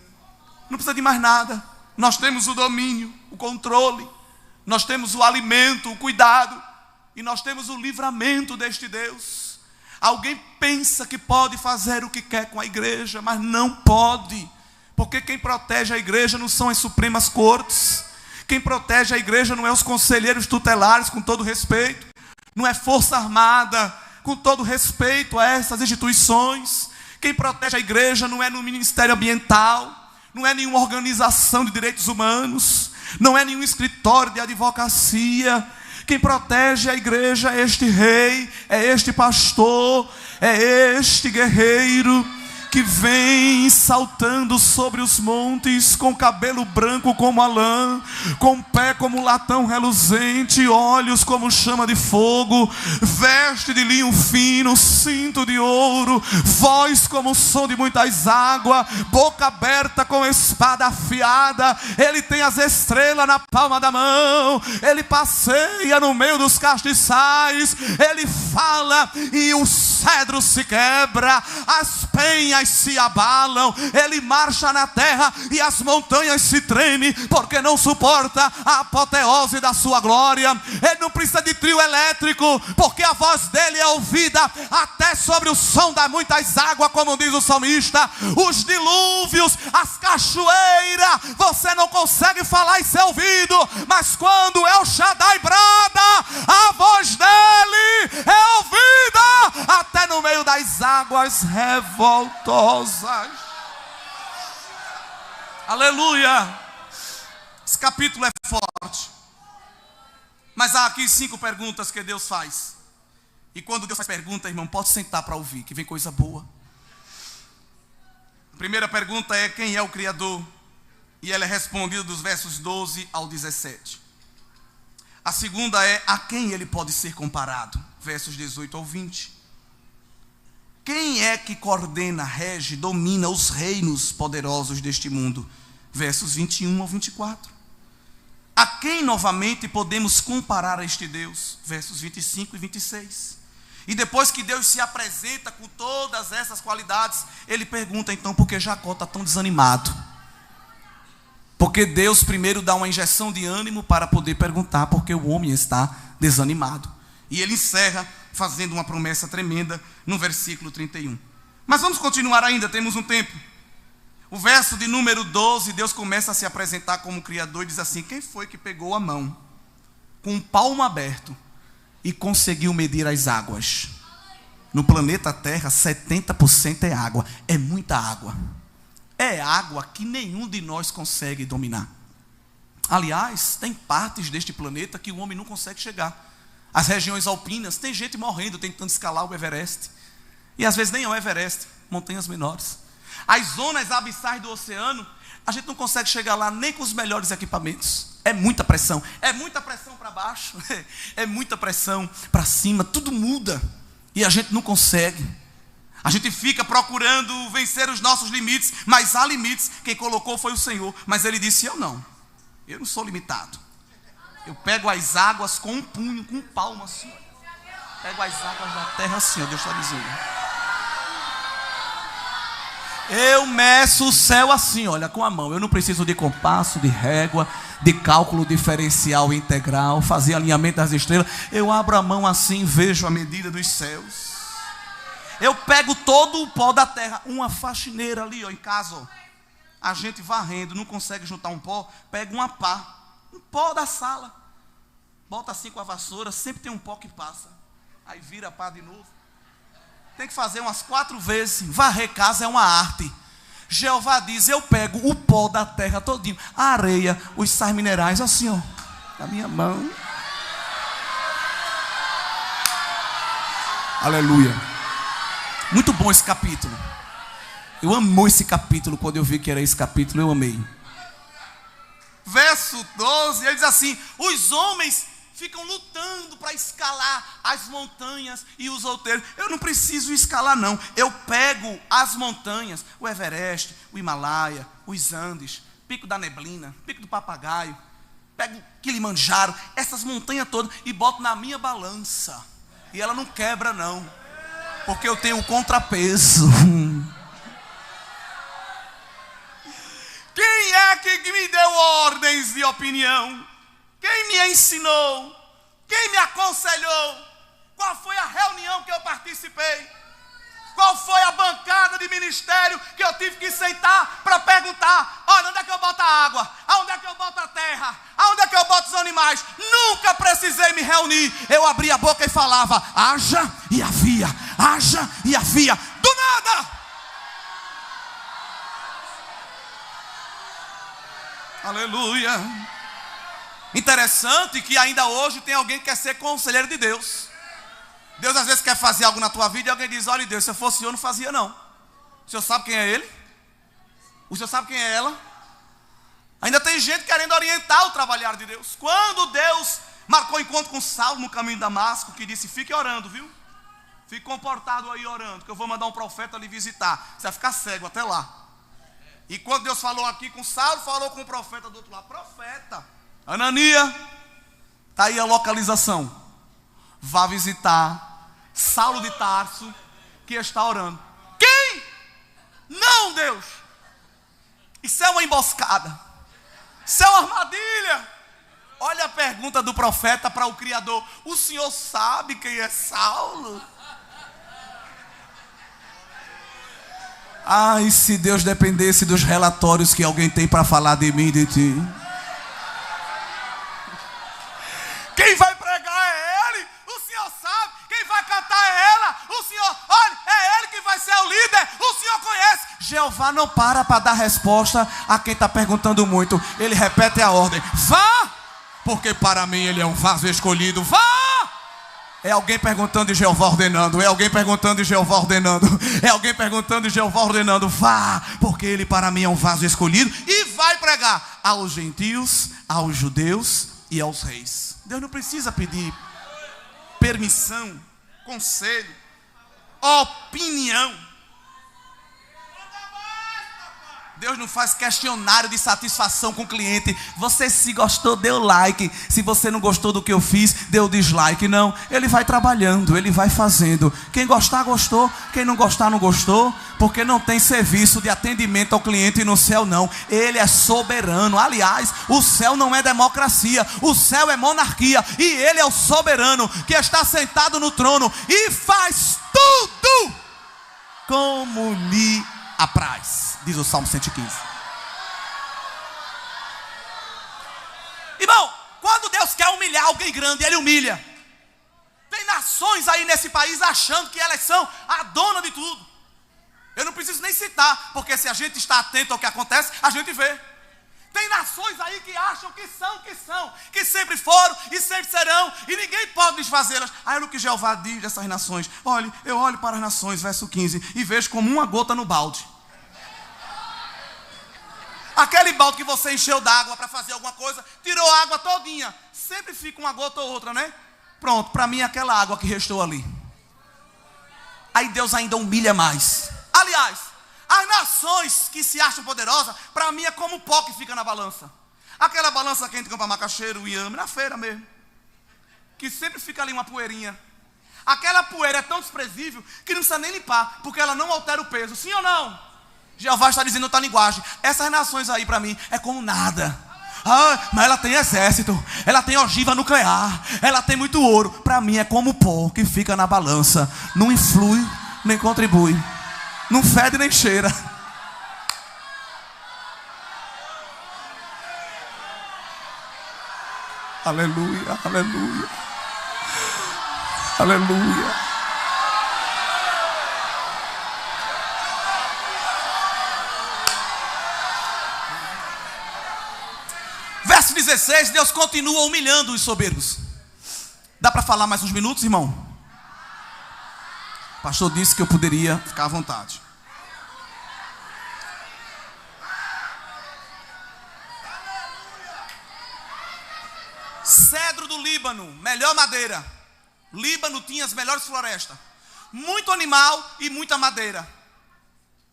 Não precisa de mais nada. Nós temos o domínio, o controle, nós temos o alimento, o cuidado, e nós temos o livramento deste Deus. Alguém pensa que pode fazer o que quer com a igreja, mas não pode, porque quem protege a igreja não são as supremas cortes, quem protege a igreja não é os conselheiros tutelares, com todo respeito, não é força armada, com todo respeito a essas instituições. Quem protege a igreja não é no Ministério Ambiental, não é nenhuma organização de direitos humanos. não é nenhum escritório de advocacia. Quem protege a igreja é este rei, é este pastor, é este guerreiro que vem saltando sobre os montes, com cabelo branco como a lã, com pé como latão reluzente, olhos como chama de fogo, veste de linho fino, cinto de ouro, voz como o som de muitas águas, boca aberta com espada afiada. Ele tem as estrelas na palma da mão, ele passeia no meio dos castiçais, ele fala e o cedro se quebra, as penhas se abalam, ele marcha na terra e as montanhas se tremem, porque não suporta a apoteose da sua glória. Ele não precisa de trio elétrico, porque a voz dele é ouvida até sobre o som das muitas águas, como diz o salmista. Os dilúvios, as cachoeiras, você não consegue falar e ser ouvido, mas quando El Shaddai brada, a voz dele é ouvida até no meio das águas revoltosas. Aleluia. Esse capítulo é forte, mas há aqui 5 perguntas que Deus faz. E quando Deus faz pergunta, irmão, pode sentar para ouvir, que vem coisa boa. A primeira pergunta é: quem é o Criador? E ela é respondida dos versos 12 ao 17. A segunda é: a quem ele pode ser comparado? Versos 18 ao 20. Quem é que coordena, rege, domina os reinos poderosos deste mundo? Versos 21 ao 24. A quem novamente podemos comparar a este Deus? Versos 25 e 26. E depois que Deus se apresenta com todas essas qualidades, ele pergunta então por que Jacó está tão desanimado. Porque Deus primeiro dá uma injeção de ânimo para poder perguntar porque o homem está desanimado. E ele encerra fazendo uma promessa tremenda no versículo 31. Mas vamos continuar ainda, temos um tempo. O verso de número 12, Deus começa a se apresentar como Criador e diz assim: quem foi que pegou a mão com um palmo aberto e conseguiu medir as águas? No planeta Terra, 70% é água. É muita água. É água que nenhum de nós consegue dominar. Aliás, tem partes deste planeta que o homem não consegue chegar. As regiões alpinas, tem gente morrendo tentando escalar o Everest. E às vezes nem é o Everest, montanhas menores. As zonas abissais do oceano, a gente não consegue chegar lá nem com os melhores equipamentos. É muita pressão para baixo, é muita pressão para cima, tudo muda. E a gente não consegue. A gente fica procurando vencer os nossos limites, mas há limites. Quem colocou foi o Senhor, mas ele disse: eu não sou limitado. Eu pego as águas com um punho, com um palmo assim. Pego as águas da terra assim, Deus está dizendo. Eu meço o céu assim, olha, com a mão. Eu não preciso de compasso, de régua, de cálculo diferencial integral, fazer alinhamento das estrelas. Eu abro a mão assim, vejo a medida dos céus. Eu pego todo o pó da terra. Uma faxineira ali, ó, em casa, ó, a gente varrendo, não consegue juntar um pó, pega uma pá. Um pó da sala, bota assim com a vassoura, sempre tem um pó que passa, aí vira pá de novo. Tem que fazer umas 4 vezes. Varrer casa é uma arte. Jeová diz: eu pego o pó da terra todinho, a areia, os sais minerais, assim ó, na minha mão. Aleluia. Muito bom esse capítulo. Eu amo esse capítulo. Quando eu vi que era esse capítulo, eu amei. Verso 12, ele diz assim: os homens ficam lutando para escalar as montanhas e os outeiros. Eu não preciso escalar não. Eu pego as montanhas, o Everest, o Himalaia, os Andes, Pico da Neblina, Pico do Papagaio, pego Kilimanjaro, essas montanhas todas e boto na minha balança. E ela não quebra não, porque eu tenho um contrapeso. Quem é que me deu ordens de opinião? Quem me ensinou? Quem me aconselhou? Qual foi a reunião que eu participei? Qual foi a bancada de ministério que eu tive que sentar para perguntar: olha, onde é que eu boto a água? Aonde é que eu boto a terra? Aonde é que eu boto os animais? Nunca precisei me reunir. Eu abria a boca e falava: haja e havia, haja e havia. Do nada! Aleluia. Interessante que ainda hoje tem alguém que quer ser conselheiro de Deus. Deus às vezes quer fazer algo na tua vida e alguém diz: olha Deus, se eu fosse eu não fazia não. O senhor sabe quem é ele? O senhor sabe quem é ela? Ainda tem gente querendo orientar o trabalhar de Deus. Quando Deus marcou encontro com Saulo no caminho de Damasco, que disse: fique orando, viu? Fique comportado aí orando, que eu vou mandar um profeta lhe visitar. Você vai ficar cego até lá. E quando Deus falou aqui com Saulo, falou com o profeta do outro lado: profeta, Anania, está aí a localização. Vá visitar Saulo de Tarso, que está orando. Quem? Não, Deus. Isso é uma emboscada. Isso é uma armadilha. Olha a pergunta do profeta para o Criador: o senhor sabe quem é Saulo? Ai, se Deus dependesse dos relatórios que alguém tem para falar de mim e de ti. Quem vai pregar é ele. O senhor sabe. Quem vai cantar é ela. O senhor, olha, é ele que vai ser o líder. O senhor conhece. Jeová não para dar resposta a quem está perguntando muito. Ele repete a ordem: vá, porque para mim ele é um vaso escolhido. Vá. É alguém perguntando e Jeová ordenando. É alguém perguntando e Jeová ordenando. É alguém perguntando e Jeová ordenando. Vá, porque ele para mim é um vaso escolhido. E vai pregar aos gentios, aos judeus e aos reis. Deus não precisa pedir permissão, conselho, opinião. Deus não faz questionário de satisfação com o cliente. Você se gostou, deu like. Se você não gostou do que eu fiz, deu dislike. Não, ele vai trabalhando, ele vai fazendo. Quem gostar, gostou. Quem não gostar, não gostou. Porque não tem serviço de atendimento ao cliente no céu, não. Ele é soberano. Aliás, o céu não é democracia. O céu é monarquia. E ele é o soberano que está sentado no trono e faz tudo como lhe apraz, diz o Salmo 115. Irmão, quando Deus quer humilhar alguém grande, ele humilha. Tem nações aí nesse país achando que elas são a dona de tudo. Eu não preciso nem citar, porque se a gente está atento ao que acontece, a gente vê. Tem nações aí que acham que sempre foram e sempre serão, e ninguém pode desfazê-las. Aí o que Jeová diz dessas nações: olhe, eu olho para as nações, verso 15, e vejo como uma gota no balde. Aquele balde que você encheu d'água para fazer alguma coisa, tirou a água todinha, sempre fica uma gota ou outra, né? Pronto, para mim é aquela água que restou ali. Aí Deus ainda humilha mais. Aliás, as nações que se acham poderosas, para mim é como o pó que fica na balança. Aquela balança que a gente compra macaxeira, Iame, na feira mesmo, que sempre fica ali uma poeirinha. Aquela poeira é tão desprezível que não precisa nem limpar, porque ela não altera o peso. Sim ou não? Jeová está dizendo outra linguagem. Essas nações aí para mim é como nada. Ah, mas ela tem exército, ela tem ogiva nuclear, ela tem muito ouro. Para mim é como o pó que fica na balança. Não influi, nem contribui. Não fede nem cheira. Aleluia, aleluia. Aleluia. Verso 16, Deus continua humilhando os soberbos. Dá para falar mais uns minutos, irmão? O pastor disse que eu poderia ficar à vontade. Cedro do Líbano, melhor madeira. Líbano tinha as melhores florestas. Muito animal e muita madeira.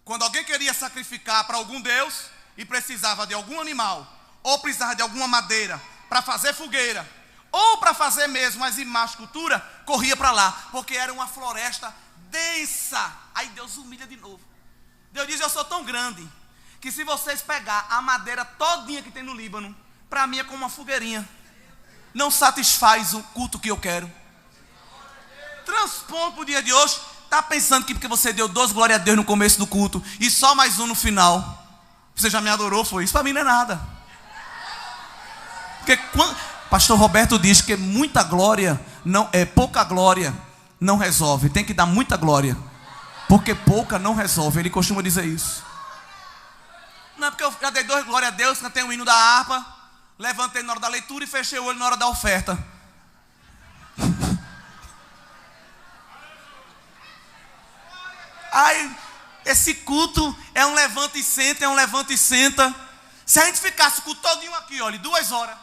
Quando alguém queria sacrificar para algum deus e precisava de algum animal, ou precisava de alguma madeira para fazer fogueira, ou para fazer mesmo as imagens de cultura, corria para lá, porque era uma floresta densa. Aí Deus humilha de novo. Deus diz: eu sou tão grande, que se vocês pegar a madeira todinha que tem no Líbano, para mim é como uma fogueirinha. Não satisfaz o culto que eu quero. Transpondo para o dia de hoje, está pensando que porque você deu 12 glória a Deus no começo do culto, e só mais um no final, você já me adorou, foi isso? Para mim não é nada. Porque quando pastor Roberto diz que muita glória não é, pouca glória não resolve. Tem que dar muita glória, porque pouca não resolve. Ele costuma dizer isso. Não é porque eu já dei 2 glória a Deus, cantei um hino da harpa, Levantei na hora da leitura e fechei o olho na hora da oferta. Aí, esse culto é um levanta e senta, é um levanta e senta. Se a gente ficasse o culto todinho aqui, olha, 2 horas,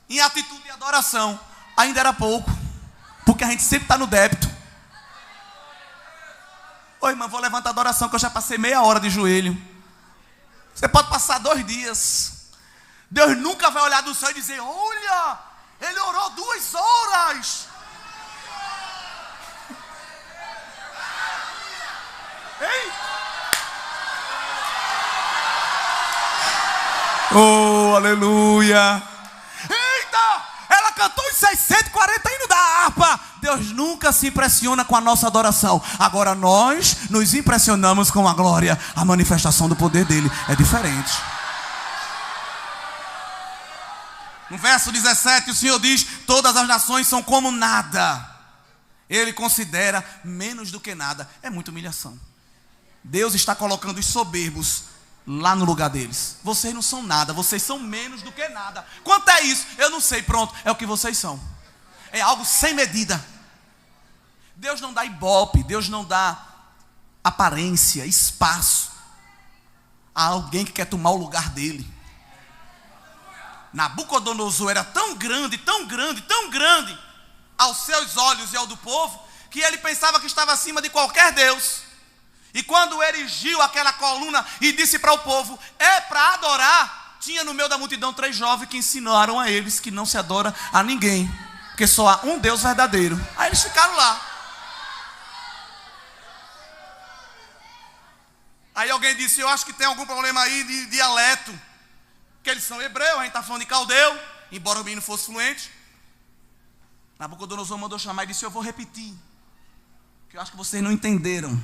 em atitude de adoração, ainda era pouco, porque a gente sempre está no débito. Ô irmão, vou levantar a adoração que eu já passei meia hora de joelho. Você pode passar 2 dias. Deus nunca vai olhar do céu e dizer: olha, ele orou 2 horas. Ei! Oh, aleluia! Eita! Ela cantou os 640 hinos da harpa. Deus nunca se impressiona com a nossa adoração. Agora nós nos impressionamos com a glória. A manifestação do poder dele é diferente. No verso 17 o Senhor diz: todas as nações são como nada. Ele considera menos do que nada. É muita humilhação. Deus está colocando os soberbos lá no lugar deles. Vocês não são nada, vocês são menos do que nada. Quanto é isso? Eu não sei, pronto, é o que vocês são. É algo sem medida. Deus não dá ibope, Deus não dá aparência, espaço a alguém que quer tomar o lugar dele. Nabucodonosor era tão grande, tão grande, tão grande aos seus olhos e ao do povo, que ele pensava que estava acima de qualquer Deus. E quando erigiu aquela coluna e disse para o povo: é para adorar, tinha no meio da multidão 3 jovens que ensinaram a eles que não se adora a ninguém, porque só há um Deus verdadeiro. Aí eles ficaram lá. Aí alguém disse: eu acho que tem algum problema aí de dialeto, porque eles são hebreus, a gente está falando de caldeu, embora o menino fosse fluente. Nabucodonosor mandou chamar e disse: eu vou repetir, que eu acho que vocês não entenderam.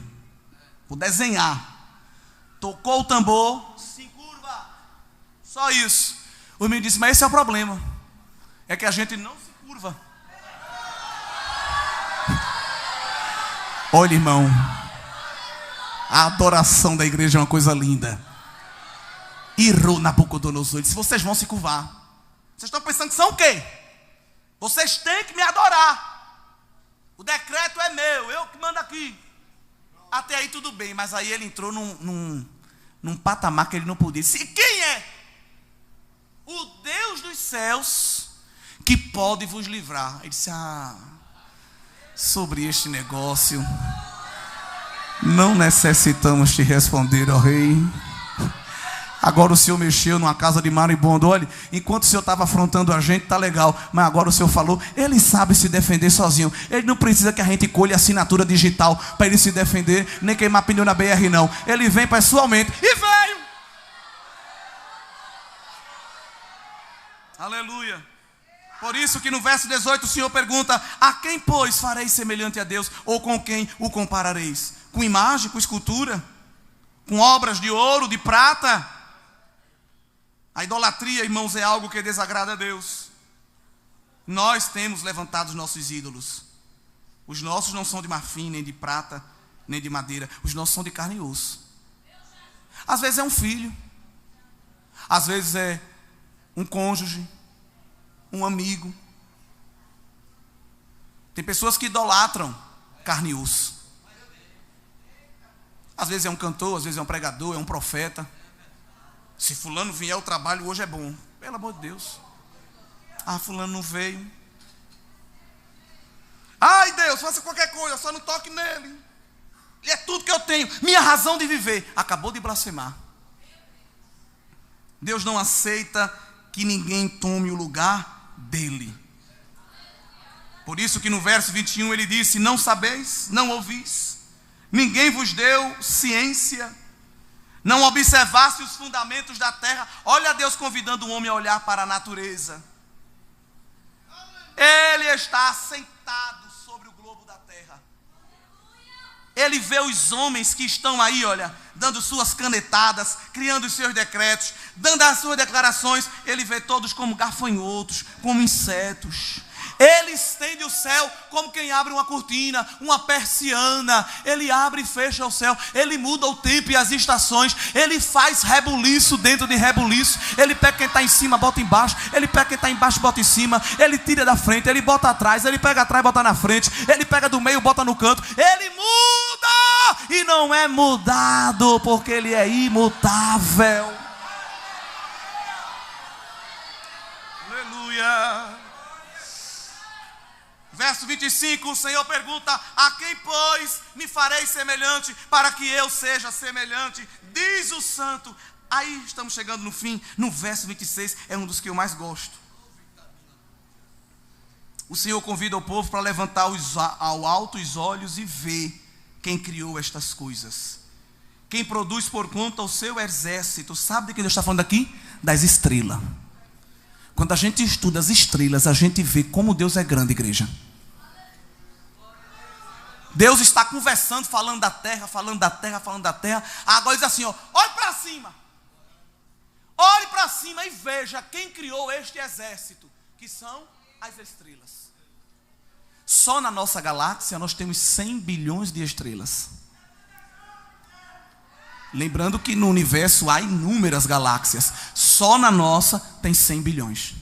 Vou desenhar. Tocou o tambor, se curva. Só isso. O menino disse: mas esse é o problema, é que a gente não se curva. Olha, irmão, a adoração da igreja é uma coisa linda. Irou Nabucodonosor, disse: vocês vão se curvar. Vocês estão pensando que são o quê? Vocês têm que me adorar. O decreto é meu, eu que mando aqui. Até aí tudo bem, mas aí ele entrou num patamar que ele não podia. Disse: quem é? O Deus dos céus que pode vos livrar. Ele disse: sobre este negócio não necessitamos te responder, ó rei. Agora o Senhor mexeu numa casa de maribondo. Olha, enquanto o Senhor estava afrontando a gente, tá legal. Mas agora o Senhor falou, ele sabe se defender sozinho. Ele não precisa que a gente colhe assinatura digital para ele se defender, nem queimar pneu na BR não. Ele vem pessoalmente. E veio! Aleluia! Por isso que no verso 18 o Senhor pergunta: a quem, pois, fareis semelhante a Deus? Ou com quem o comparareis? Com imagem, com escultura? Com obras de ouro, de prata? A idolatria, irmãos, é algo que desagrada a Deus. Nós temos levantado os nossos ídolos. Os nossos não são de marfim, nem de prata, nem de madeira. Os nossos são de carne e osso. Às vezes é um filho. Às vezes é um cônjuge, um amigo. Tem pessoas que idolatram carne e osso. Às vezes é um cantor, às vezes é um pregador, é um profeta. Se fulano vier ao trabalho hoje é bom. Pelo amor de Deus. Fulano não veio. Ai Deus, faça qualquer coisa, só não toque nele. E é tudo que eu tenho, minha razão de viver. Acabou de blasfemar. Deus não aceita que ninguém tome o lugar dele. Por isso que no verso 21 ele disse: não sabeis, não ouvis, ninguém vos deu ciência, não observaste os fundamentos da terra. Olha Deus convidando o homem a olhar para a natureza. Ele está sentado sobre o globo da terra. Ele vê os homens que estão aí, olha, dando suas canetadas, criando os seus decretos, dando as suas declarações. Ele vê todos como gafanhotos, como insetos. Ele estende o céu como quem abre uma cortina, uma persiana. Ele abre e fecha o céu. Ele muda o tempo e as estações. Ele faz rebuliço dentro de rebuliço. Ele pega quem está em cima, bota embaixo. Ele pega quem está embaixo, bota em cima. Ele tira da frente, ele bota atrás. Ele pega atrás, bota na frente. Ele pega do meio, bota no canto. Ele muda e não é mudado, porque ele é imutável. Aleluia. Verso 25, o Senhor pergunta: a quem, pois, me farei semelhante, para que eu seja semelhante? Diz o santo. Aí estamos chegando no fim, no verso 26, é um dos que eu mais gosto. O Senhor convida o povo para levantar ao alto os olhos e ver quem criou estas coisas. Quem produz por conta o seu exército. Sabe de quem Deus está falando aqui? Das estrelas. Quando a gente estuda as estrelas, a gente vê como Deus é grande, igreja. Deus está conversando, falando da terra, falando da terra, falando da terra. Agora diz assim, ó, olhe para cima. Olhe para cima e veja quem criou este exército, que são as estrelas. Só na nossa galáxia nós temos 100 bilhões de estrelas. Lembrando que no universo há inúmeras galáxias. Só na nossa tem 100 bilhões.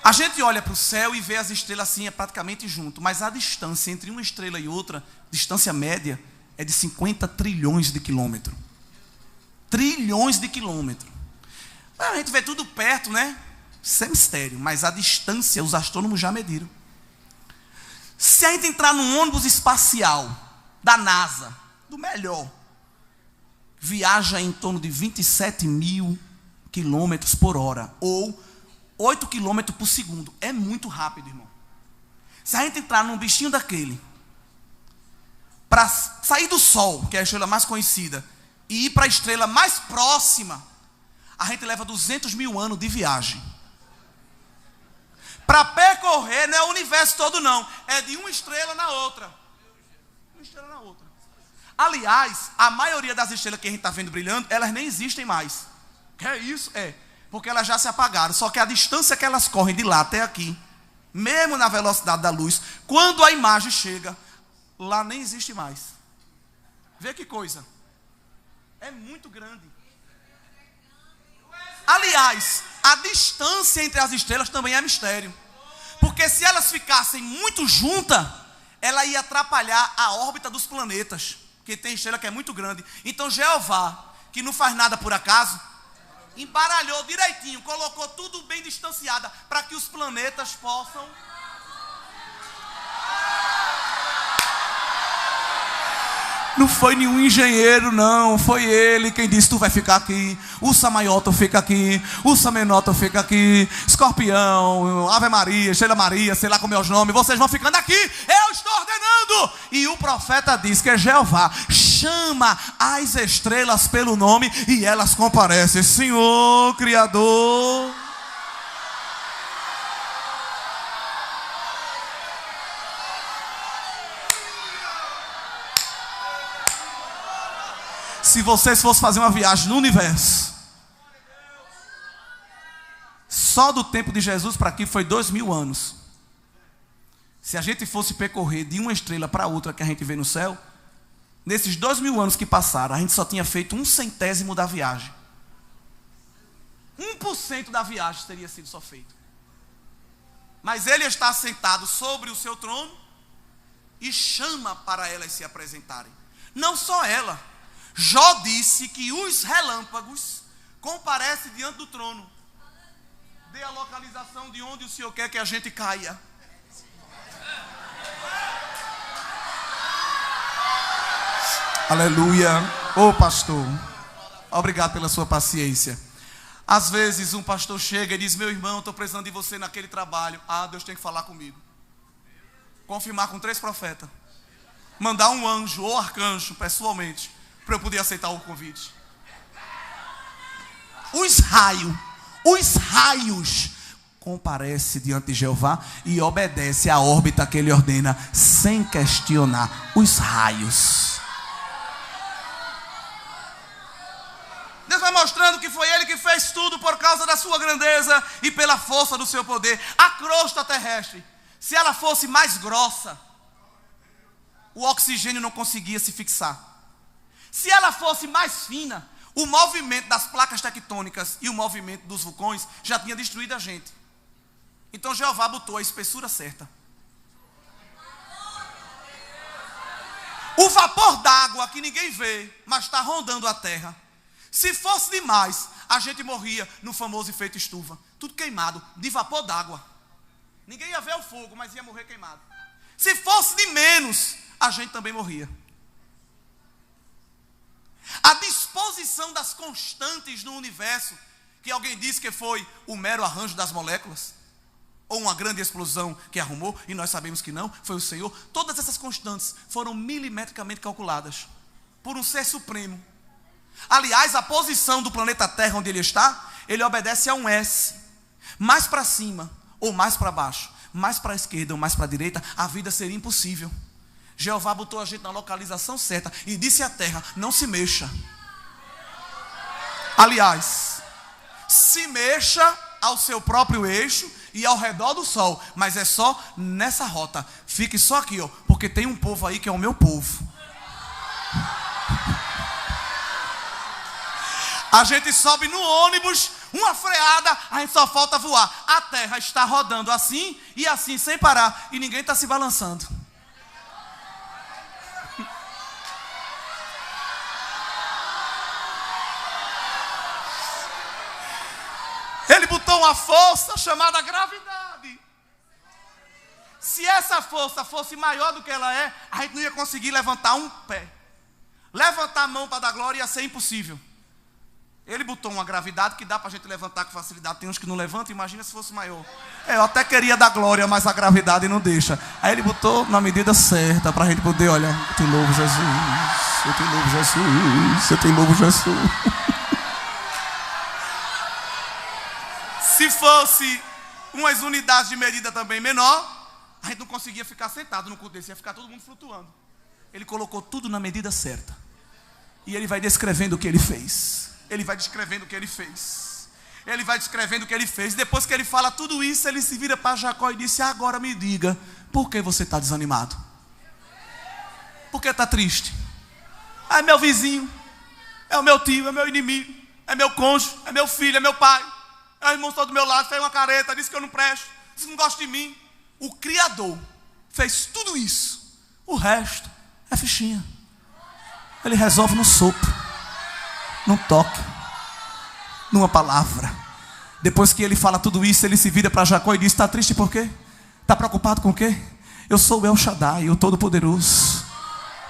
A gente olha para o céu e vê as estrelas assim, é praticamente junto. Mas a distância entre uma estrela e outra, distância média, é de 50 trilhões de quilômetros. Trilhões de quilômetros. A gente vê tudo perto, né? Isso é mistério. Mas a distância, os astrônomos já mediram. Se a gente entrar num ônibus espacial da NASA, do melhor, viaja em torno de 27 mil quilômetros por hora, ou 8 quilômetros por segundo. É muito rápido, irmão. Se a gente entrar num bichinho daquele, para sair do Sol, que é a estrela mais conhecida, e ir para a estrela mais próxima, a gente leva 200 mil anos de viagem. Para percorrer, não é o universo todo não, é de uma estrela na outra. Uma estrela na outra. Aliás, a maioria das estrelas que a gente está vendo brilhando, elas nem existem mais. Que é isso? É. Porque elas já se apagaram. Só que a distância que elas correm de lá até aqui, mesmo na velocidade da luz, quando a imagem chega, lá nem existe mais. Vê que coisa. É muito grande. Aliás, a distância entre as estrelas também é mistério. Porque se elas ficassem muito juntas, ela ia atrapalhar a órbita dos planetas. Porque tem estrela que é muito grande. Então Jeová, que não faz nada por acaso, embaralhou direitinho, colocou tudo bem distanciado, para que os planetas possam... Não foi nenhum engenheiro, não. Foi ele quem disse: tu vai ficar aqui. Ursa maior, tu fica aqui. Ursa menor, tu fica aqui. Escorpião, Ave Maria, Sheila Maria, sei lá como é os nomes. Vocês vão ficando aqui. Eu estou ordenando. E o profeta diz que é Jeová. Chama as estrelas pelo nome e elas comparecem. Senhor, Criador. Se vocês fossem fazer uma viagem no universo, só do tempo de Jesus para aqui foi 2000 anos. Se a gente fosse percorrer de uma estrela para outra que a gente vê no céu, nesses 2000 anos que passaram, a gente só tinha feito 1/100º da viagem. 1% da viagem teria sido só feito. Mas ele está sentado sobre o seu trono e chama para elas se apresentarem. Não só ela. Jó disse que os relâmpagos comparecem diante do trono. Dê a localização de onde o Senhor quer que a gente caia. Aleluia. Ô pastor, obrigado pela sua paciência. Às vezes um pastor chega e diz: meu irmão, estou precisando de você naquele trabalho. Ah, Deus tem que falar comigo. Confirmar com 3 profetas. Mandar um anjo ou arcanjo pessoalmente, para eu poder aceitar o convite. Os raios comparecem diante de Jeová e obedece à órbita que ele ordena, sem questionar. Os raios. Deus vai mostrando que foi ele que fez tudo por causa da sua grandeza e pela força do seu poder. A crosta terrestre Se ela fosse mais grossa, o oxigênio não conseguia se fixar. Se ela fosse mais fina, o movimento das placas tectônicas e o movimento dos vulcões já tinha destruído a gente. Então Jeová botou a espessura certa. O vapor d'água que ninguém vê, mas está rondando a terra. Se fosse demais, a gente morria no famoso efeito estufa. Tudo queimado, de vapor d'água. Ninguém ia ver o fogo, mas ia morrer queimado. Se fosse de menos, a gente também morria. A disposição das constantes no universo, que alguém disse que foi o mero arranjo das moléculas, ou uma grande explosão que arrumou, e nós sabemos que não, foi o Senhor. Todas essas constantes foram milimetricamente calculadas por um ser supremo. Aliás, a posição do planeta Terra onde ele está, ele obedece a um S. Mais para cima ou mais para baixo, mais para a esquerda ou mais para a direita, a vida seria impossível. Jeová botou a gente na localização certa e disse à terra: não se mexa. Aliás, se mexa ao seu próprio eixo e ao redor do sol, mas é só nessa rota. Fique só aqui, ó, porque tem um povo aí que é o meu povo. A gente sobe no ônibus, uma freada, a gente só falta voar. A terra está rodando assim e assim, sem parar, e ninguém está se balançando. Ele botou uma força chamada gravidade. Se essa força fosse maior do que ela é, a gente não ia conseguir levantar um pé. Levantar a mão para dar glória ia ser impossível. Ele botou uma gravidade que dá para a gente levantar com facilidade. Tem uns que não levantam, imagina se fosse maior. Eu até queria dar glória, mas a gravidade não deixa. Aí ele botou na medida certa para a gente poder, olha, eu te louvo Jesus, eu te louvo Jesus, eu te louvo Jesus. Se fosse umas unidades de medida também menor, a gente não conseguia ficar sentado no culto desse, ia ficar todo mundo flutuando. Ele colocou tudo na medida certa. E ele vai descrevendo o que ele fez. Ele vai descrevendo o que ele fez. Ele vai descrevendo o que ele fez. Depois que ele fala tudo isso, ele se vira para Jacó e disse: agora me diga, por que você está desanimado? Por que está triste? Ah, é meu vizinho, é o meu tio, é meu inimigo, é meu cônjuge, é meu filho, é meu pai. É o irmão que está do meu lado, fez uma careta, disse que eu não presto, disse que não gosta de mim. O Criador fez tudo isso. O resto é fichinha. Ele resolve no sopro, num toque, numa palavra. Depois que ele fala tudo isso, ele se vira para Jacó e diz: está triste por quê? Está preocupado com o quê? Eu sou o El Shaddai, o Todo-Poderoso,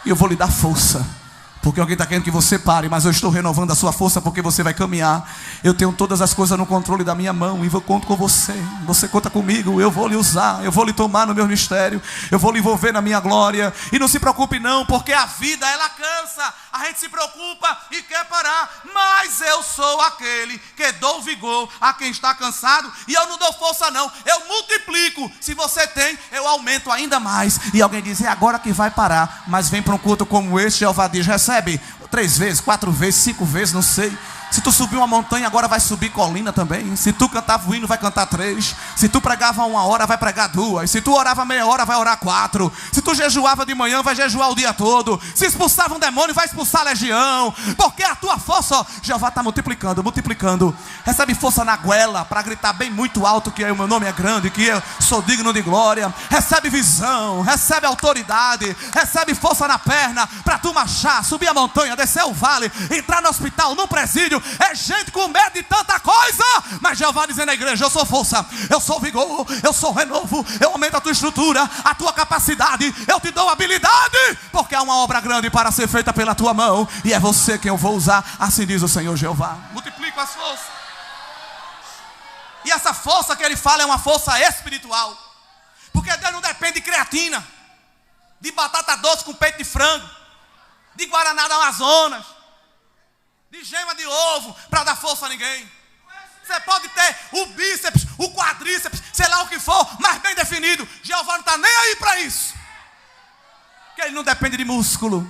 e eu vou lhe dar força. Porque alguém está querendo que você pare, mas eu estou renovando a sua força, porque você vai caminhar. Eu tenho todas as coisas no controle da minha mão, e eu conto com você. Você conta comigo, eu vou lhe usar, eu vou lhe tomar no meu mistério, eu vou lhe envolver na minha glória. E não se preocupe não, porque a vida ela cansa. A gente se preocupa e quer parar, mas eu sou aquele que dou vigor a quem está cansado. E eu não dou força não, eu multiplico. Se você tem, eu aumento ainda mais. E alguém diz: é agora que vai parar. Mas vem para um culto como esse, Jeová diz: recebe 3 vezes, 4 vezes, 5 vezes, não sei. Se tu subir uma montanha, agora vai subir colina também. Se tu cantava o hino, vai cantar 3. Se tu pregava 1 hora, vai pregar 2. Se tu orava meia hora, vai orar 4. Se tu jejuava de manhã, vai jejuar o dia todo. Se expulsava um demônio, vai expulsar a legião. Porque a tua força, ó, Jeová está multiplicando, multiplicando. Recebe força na goela para gritar bem muito alto que o meu nome é grande, que eu sou digno de glória. Recebe visão, recebe autoridade, recebe força na perna para tu marchar, subir a montanha, descer o vale, entrar no hospital, no presídio. É gente com medo de tanta coisa, mas Jeová dizendo à igreja: eu sou força, eu sou vigor, eu sou renovo, eu aumento a tua estrutura, a tua capacidade, eu te dou habilidade, porque há uma obra grande para ser feita pela tua mão, e é você quem eu vou usar, assim diz o Senhor Jeová. Multiplico as forças. E essa força que ele fala é uma força espiritual, porque Deus não depende de creatina, de batata doce com peito de frango, de guaraná do Amazonas, de gema de ovo para dar força a ninguém. Você pode ter o bíceps, o quadríceps, sei lá o que for, mas bem definido. Jeová não está nem aí para isso, porque ele não depende de músculo,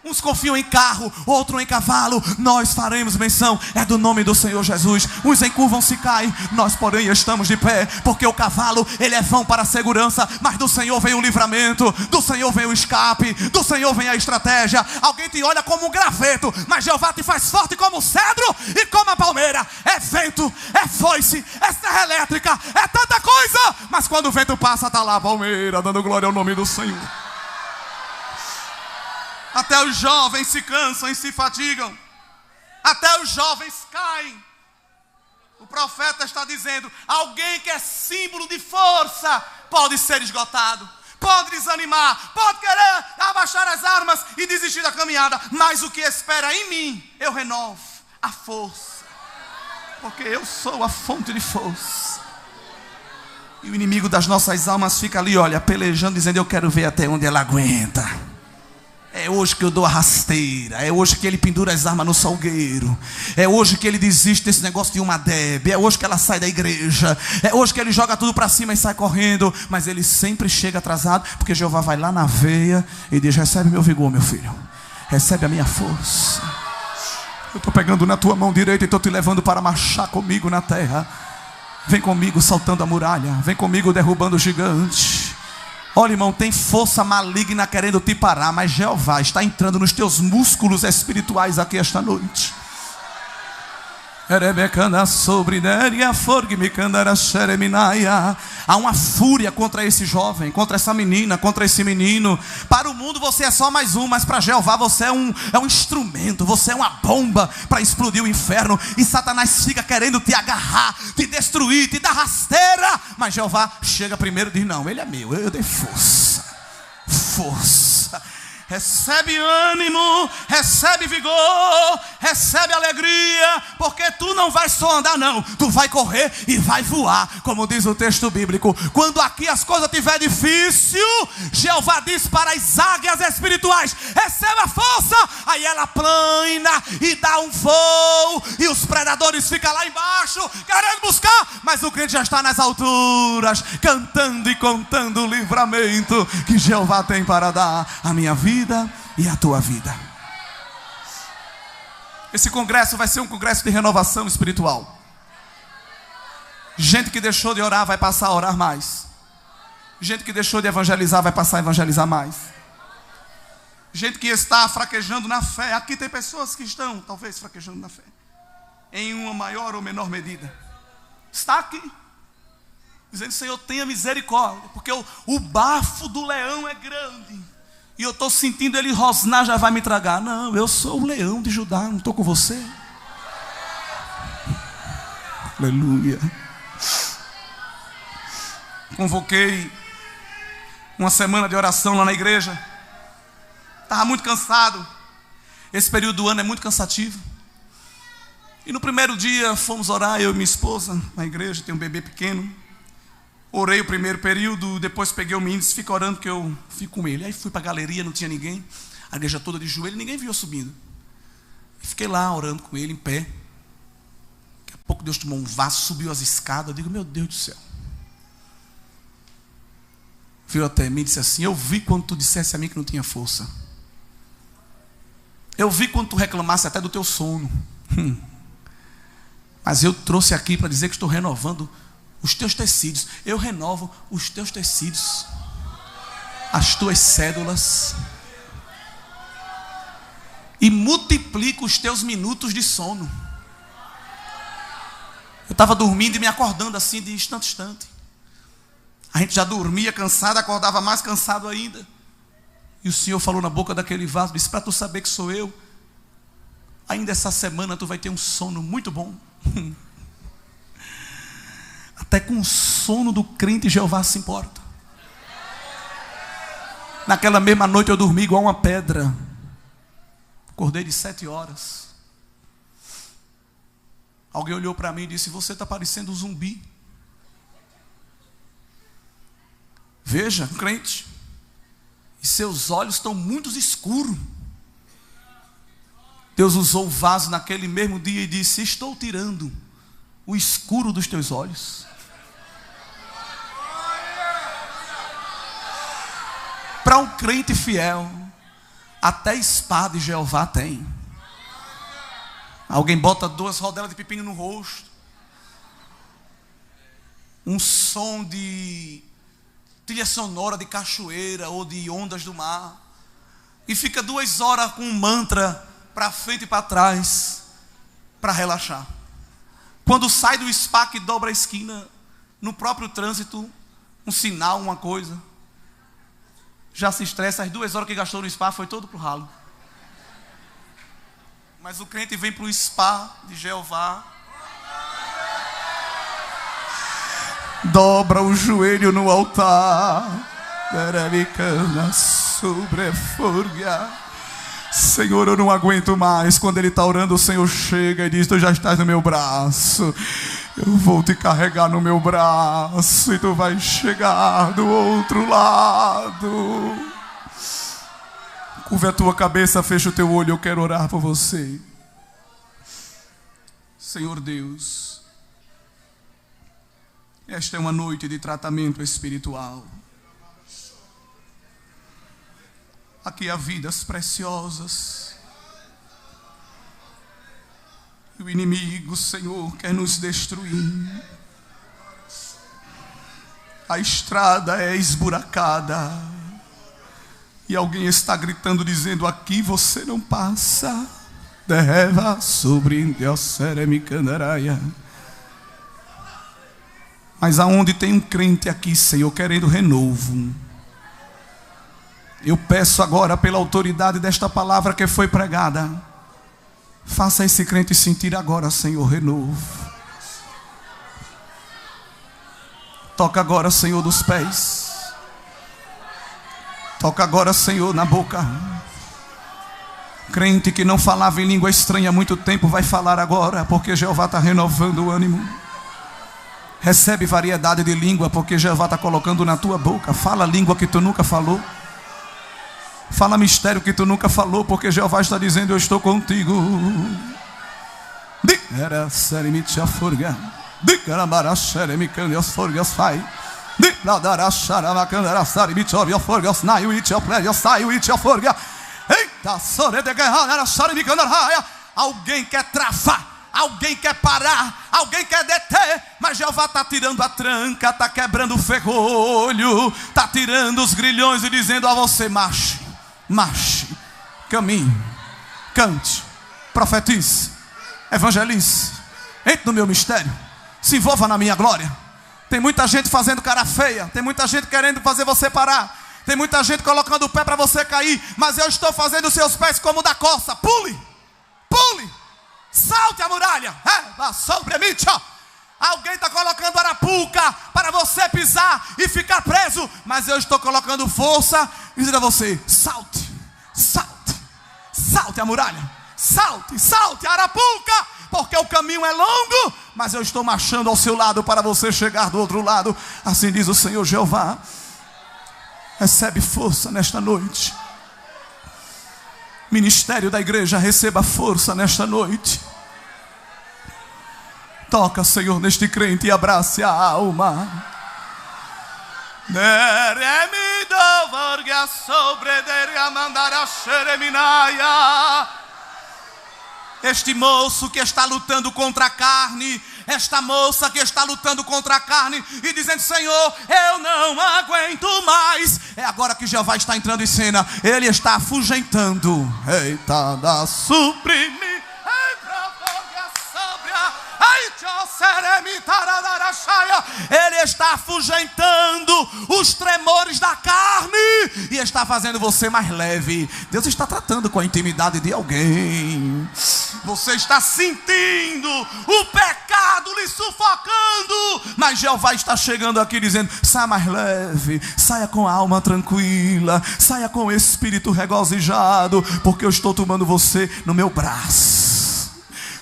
Uns confiam em carro, outro em cavalo. Nós faremos menção, é do nome do Senhor Jesus. Uns encurvam-se e caem, nós porém estamos de pé. Porque o cavalo, ele é vão para a segurança, mas do Senhor vem o livramento, do Senhor vem o escape, do Senhor vem a estratégia. Alguém te olha como um graveto, mas Jeová te faz forte como o cedro e como a palmeira. É vento, é foice, é serra elétrica, é tanta coisa, mas quando o vento passa, está lá a palmeira, dando glória ao nome do Senhor. Até os jovens se cansam e se fatigam. Até os jovens caem. O profeta está dizendo: alguém que é símbolo de força pode ser esgotado, pode desanimar, pode querer abaixar as armas e desistir da caminhada. Mas o que espera em mim, eu renovo a força, porque eu sou a fonte de força. E o inimigo das nossas almas fica ali, olha, pelejando, dizendo: eu quero ver até onde ela aguenta. É hoje que eu dou a rasteira. É hoje que ele pendura as armas no salgueiro. É hoje que ele desiste desse negócio de uma Deb. É hoje que ela sai da igreja. É hoje que ele joga tudo para cima e sai correndo. Mas ele sempre chega atrasado, porque Jeová vai lá na veia e diz: recebe meu vigor, meu filho. Recebe a minha força. Eu estou pegando na tua mão direita e estou te levando para marchar comigo na terra. Vem comigo saltando a muralha. Vem comigo derrubando o gigante. Olha, irmão, tem força maligna querendo te parar, mas Jeová está entrando nos teus músculos espirituais aqui esta noite. Há uma fúria contra esse jovem, contra essa menina, contra esse menino. Para o mundo você é só mais um, mas para Jeová você é um instrumento, você é uma bomba para explodir o inferno. E Satanás fica querendo te agarrar, te destruir, te dar rasteira. Mas Jeová chega primeiro e diz: não, ele é meu, eu dei força. Força. Recebe ânimo, recebe vigor, recebe alegria, porque tu não vai só andar não, tu vai correr e vai voar, como diz o texto bíblico. Quando aqui as coisas estiver difícil, Jeová diz para as águias espirituais: receba força. Aí ela plana e dá um voo, e os predadores ficam lá embaixo querendo buscar, mas o crente já está nas alturas, cantando e contando o livramento que Jeová tem para dar à minha vida e a tua vida. Esse congresso vai ser um congresso de renovação espiritual. Gente que deixou de orar vai passar a orar mais. Gente que deixou de evangelizar vai passar a evangelizar mais. Gente que está fraquejando na fé. Aqui tem pessoas que estão talvez fraquejando na fé, em uma maior ou menor medida. Está aqui dizendo: Senhor, tenha misericórdia, porque o bafo do leão é grande e eu estou sentindo ele rosnar, já vai me tragar. Não, eu sou o leão de Judá, não estou com você. Aleluia. Convoquei uma semana de oração lá na igreja. Estava muito cansado. Esse período do ano é muito cansativo. E no primeiro dia fomos orar, eu e minha esposa, na igreja, tem um bebê pequeno. Orei o primeiro período, depois peguei o menino e disse: fica orando que eu fico com ele. Aí fui para a galeria, não tinha ninguém, a igreja toda de joelho, ninguém viu eu subindo. E fiquei lá orando com ele em pé. Daqui a pouco Deus tomou um vaso, subiu as escadas. Eu digo: meu Deus do céu. Veio até mim e disse assim: eu vi quando tu dissesse a mim que não tinha força. Eu vi quando tu reclamasse até do teu sono. Mas eu trouxe aqui para dizer que estou renovando os teus tecidos. Eu renovo os teus tecidos, as tuas cédulas, e multiplico os teus minutos de sono. Eu estava dormindo e me acordando assim de instante a instante. A gente já dormia cansado, acordava mais cansado ainda. E o Senhor falou na boca daquele vaso, disse: para tu saber que sou eu, ainda essa semana tu vai ter um sono muito bom. Até com o sono do crente Jeová se importa. Naquela mesma noite eu dormi igual uma pedra. Acordei de 7 horas. Alguém olhou para mim e disse: você está parecendo um zumbi. Veja, crente, e seus olhos estão muito escuros. Deus usou o vaso naquele mesmo dia e disse: estou tirando o escuro dos teus olhos. Para um crente fiel, Até espada de Jeová tem. Alguém bota 2 rodelas de pepino no rosto, um som de trilha sonora de cachoeira ou de ondas do mar, e fica 2 horas com um mantra para frente e para trás, para relaxar. Quando sai do spa que dobra a esquina, no próprio trânsito, um sinal, uma coisa, já se estressa. As 2 horas que gastou no spa foi todo pro ralo. Mas o crente vem para o spa de Jeová, dobra o joelho no altar, Senhor, eu não aguento mais. Quando ele está orando, o Senhor chega e diz: tu já estás no meu braço, eu vou te carregar no meu braço, e tu vais chegar do outro lado. Curva a tua cabeça, fecha o teu olho, eu quero orar por você. Senhor Deus, esta é uma noite de tratamento espiritual. Aqui há vidas preciosas. E o inimigo, Senhor, quer nos destruir. A estrada é esburacada. E alguém está gritando, dizendo: aqui você não passa. Derreva sobre Deus, mas aonde tem um crente aqui, Senhor, querendo renovo, eu peço agora, pela autoridade desta palavra que foi pregada, faça esse crente sentir agora, Senhor, renovo. Toca agora, Senhor, dos pés. Toca agora, Senhor, na boca. Crente que não falava em língua estranha há muito tempo, vai falar agora, porque Jeová está renovando o ânimo. Recebe variedade de língua, porque Jeová está colocando na tua boca. Fala língua que tu nunca falou. Fala mistério que tu nunca falou, porque Jeová está dizendo: eu estou contigo. Alguém quer travar, alguém quer parar, alguém quer deter, mas Jeová está tirando a tranca, está quebrando o ferrolho, está tirando os grilhões e dizendo a você: marche, marche, caminhe, cante, profetize, evangelize, entre no meu mistério, se envolva na minha glória. Tem muita gente fazendo cara feia, tem muita gente querendo fazer você parar, tem muita gente colocando o pé para você cair, mas eu estou fazendo os seus pés como da costa. Pule, pule, salte a muralha. Alguém está colocando arapuca para você pisar e ficar preso, mas eu estou colocando força e dizendo a você: salte, salte, salte a muralha, salte, salte a arapuca, porque o caminho é longo, mas eu estou marchando ao seu lado para você chegar do outro lado. Assim diz o Senhor Jeová. Recebe força nesta noite. Ministério da igreja, receba força nesta noite. Toca, Senhor, neste crente e abrace a alma. Este moço que está lutando contra a carne, esta moça que está lutando contra a carne e dizendo: Senhor, eu não aguento mais. É agora que Jeová está entrando em cena. Ele está afugentando. Eita, da suprime. Ele está afugentando os tremores da carne e está fazendo você mais leve. Deus está tratando com a intimidade de alguém. Você está sentindo o pecado lhe sufocando, mas Jeová está chegando aqui dizendo: saia mais leve, saia com a alma tranquila, saia com o espírito regozijado, porque eu estou tomando você no meu braço.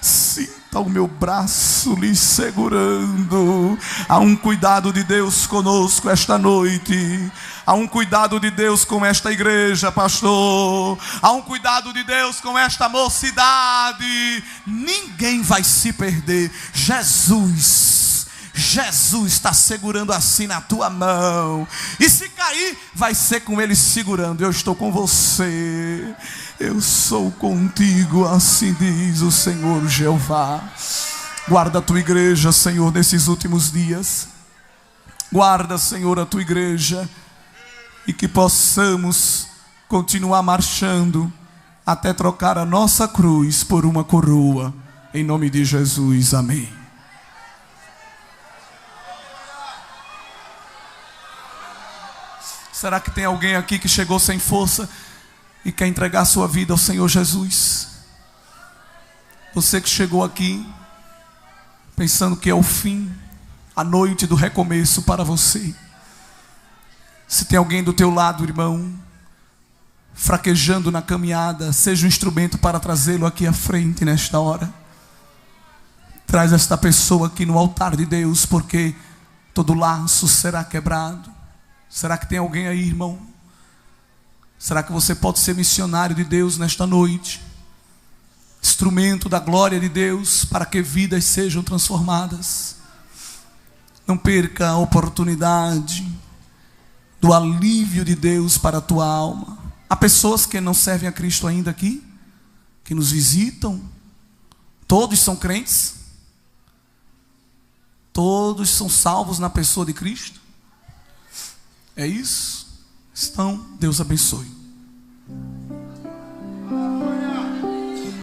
Sinta o meu braço lhe segurando. Há um cuidado de Deus conosco esta noite. Há um cuidado de Deus com esta igreja, pastor. Há um cuidado de Deus com esta mocidade. Ninguém vai se perder. Jesus Jesus está segurando assim na tua mão. E se cair, vai ser com Ele segurando. Eu estou com você. Eu sou contigo, assim diz o Senhor Jeová. Guarda a tua igreja, Senhor, nesses últimos dias. Guarda, Senhor, a tua igreja. E que possamos continuar marchando até trocar a nossa cruz por uma coroa. Em nome de Jesus, amém. Será que tem alguém aqui que chegou sem força e quer entregar sua vida ao Senhor Jesus? Você que chegou aqui pensando que é o fim, a noite do recomeço para você. Se tem alguém do teu lado, irmão, fraquejando na caminhada, seja um instrumento para trazê-lo aqui à frente nesta hora. Traz esta pessoa aqui no altar de Deus, porque todo laço será quebrado. Será que tem alguém aí, irmão? Será que você pode ser missionário de Deus nesta noite? Instrumento da glória de Deus para que vidas sejam transformadas. Não perca a oportunidade do alívio de Deus para a tua alma. Há pessoas que não servem a Cristo ainda aqui, que nos visitam. Todos são crentes? Todos são salvos na pessoa de Cristo? É isso? Então, Deus abençoe.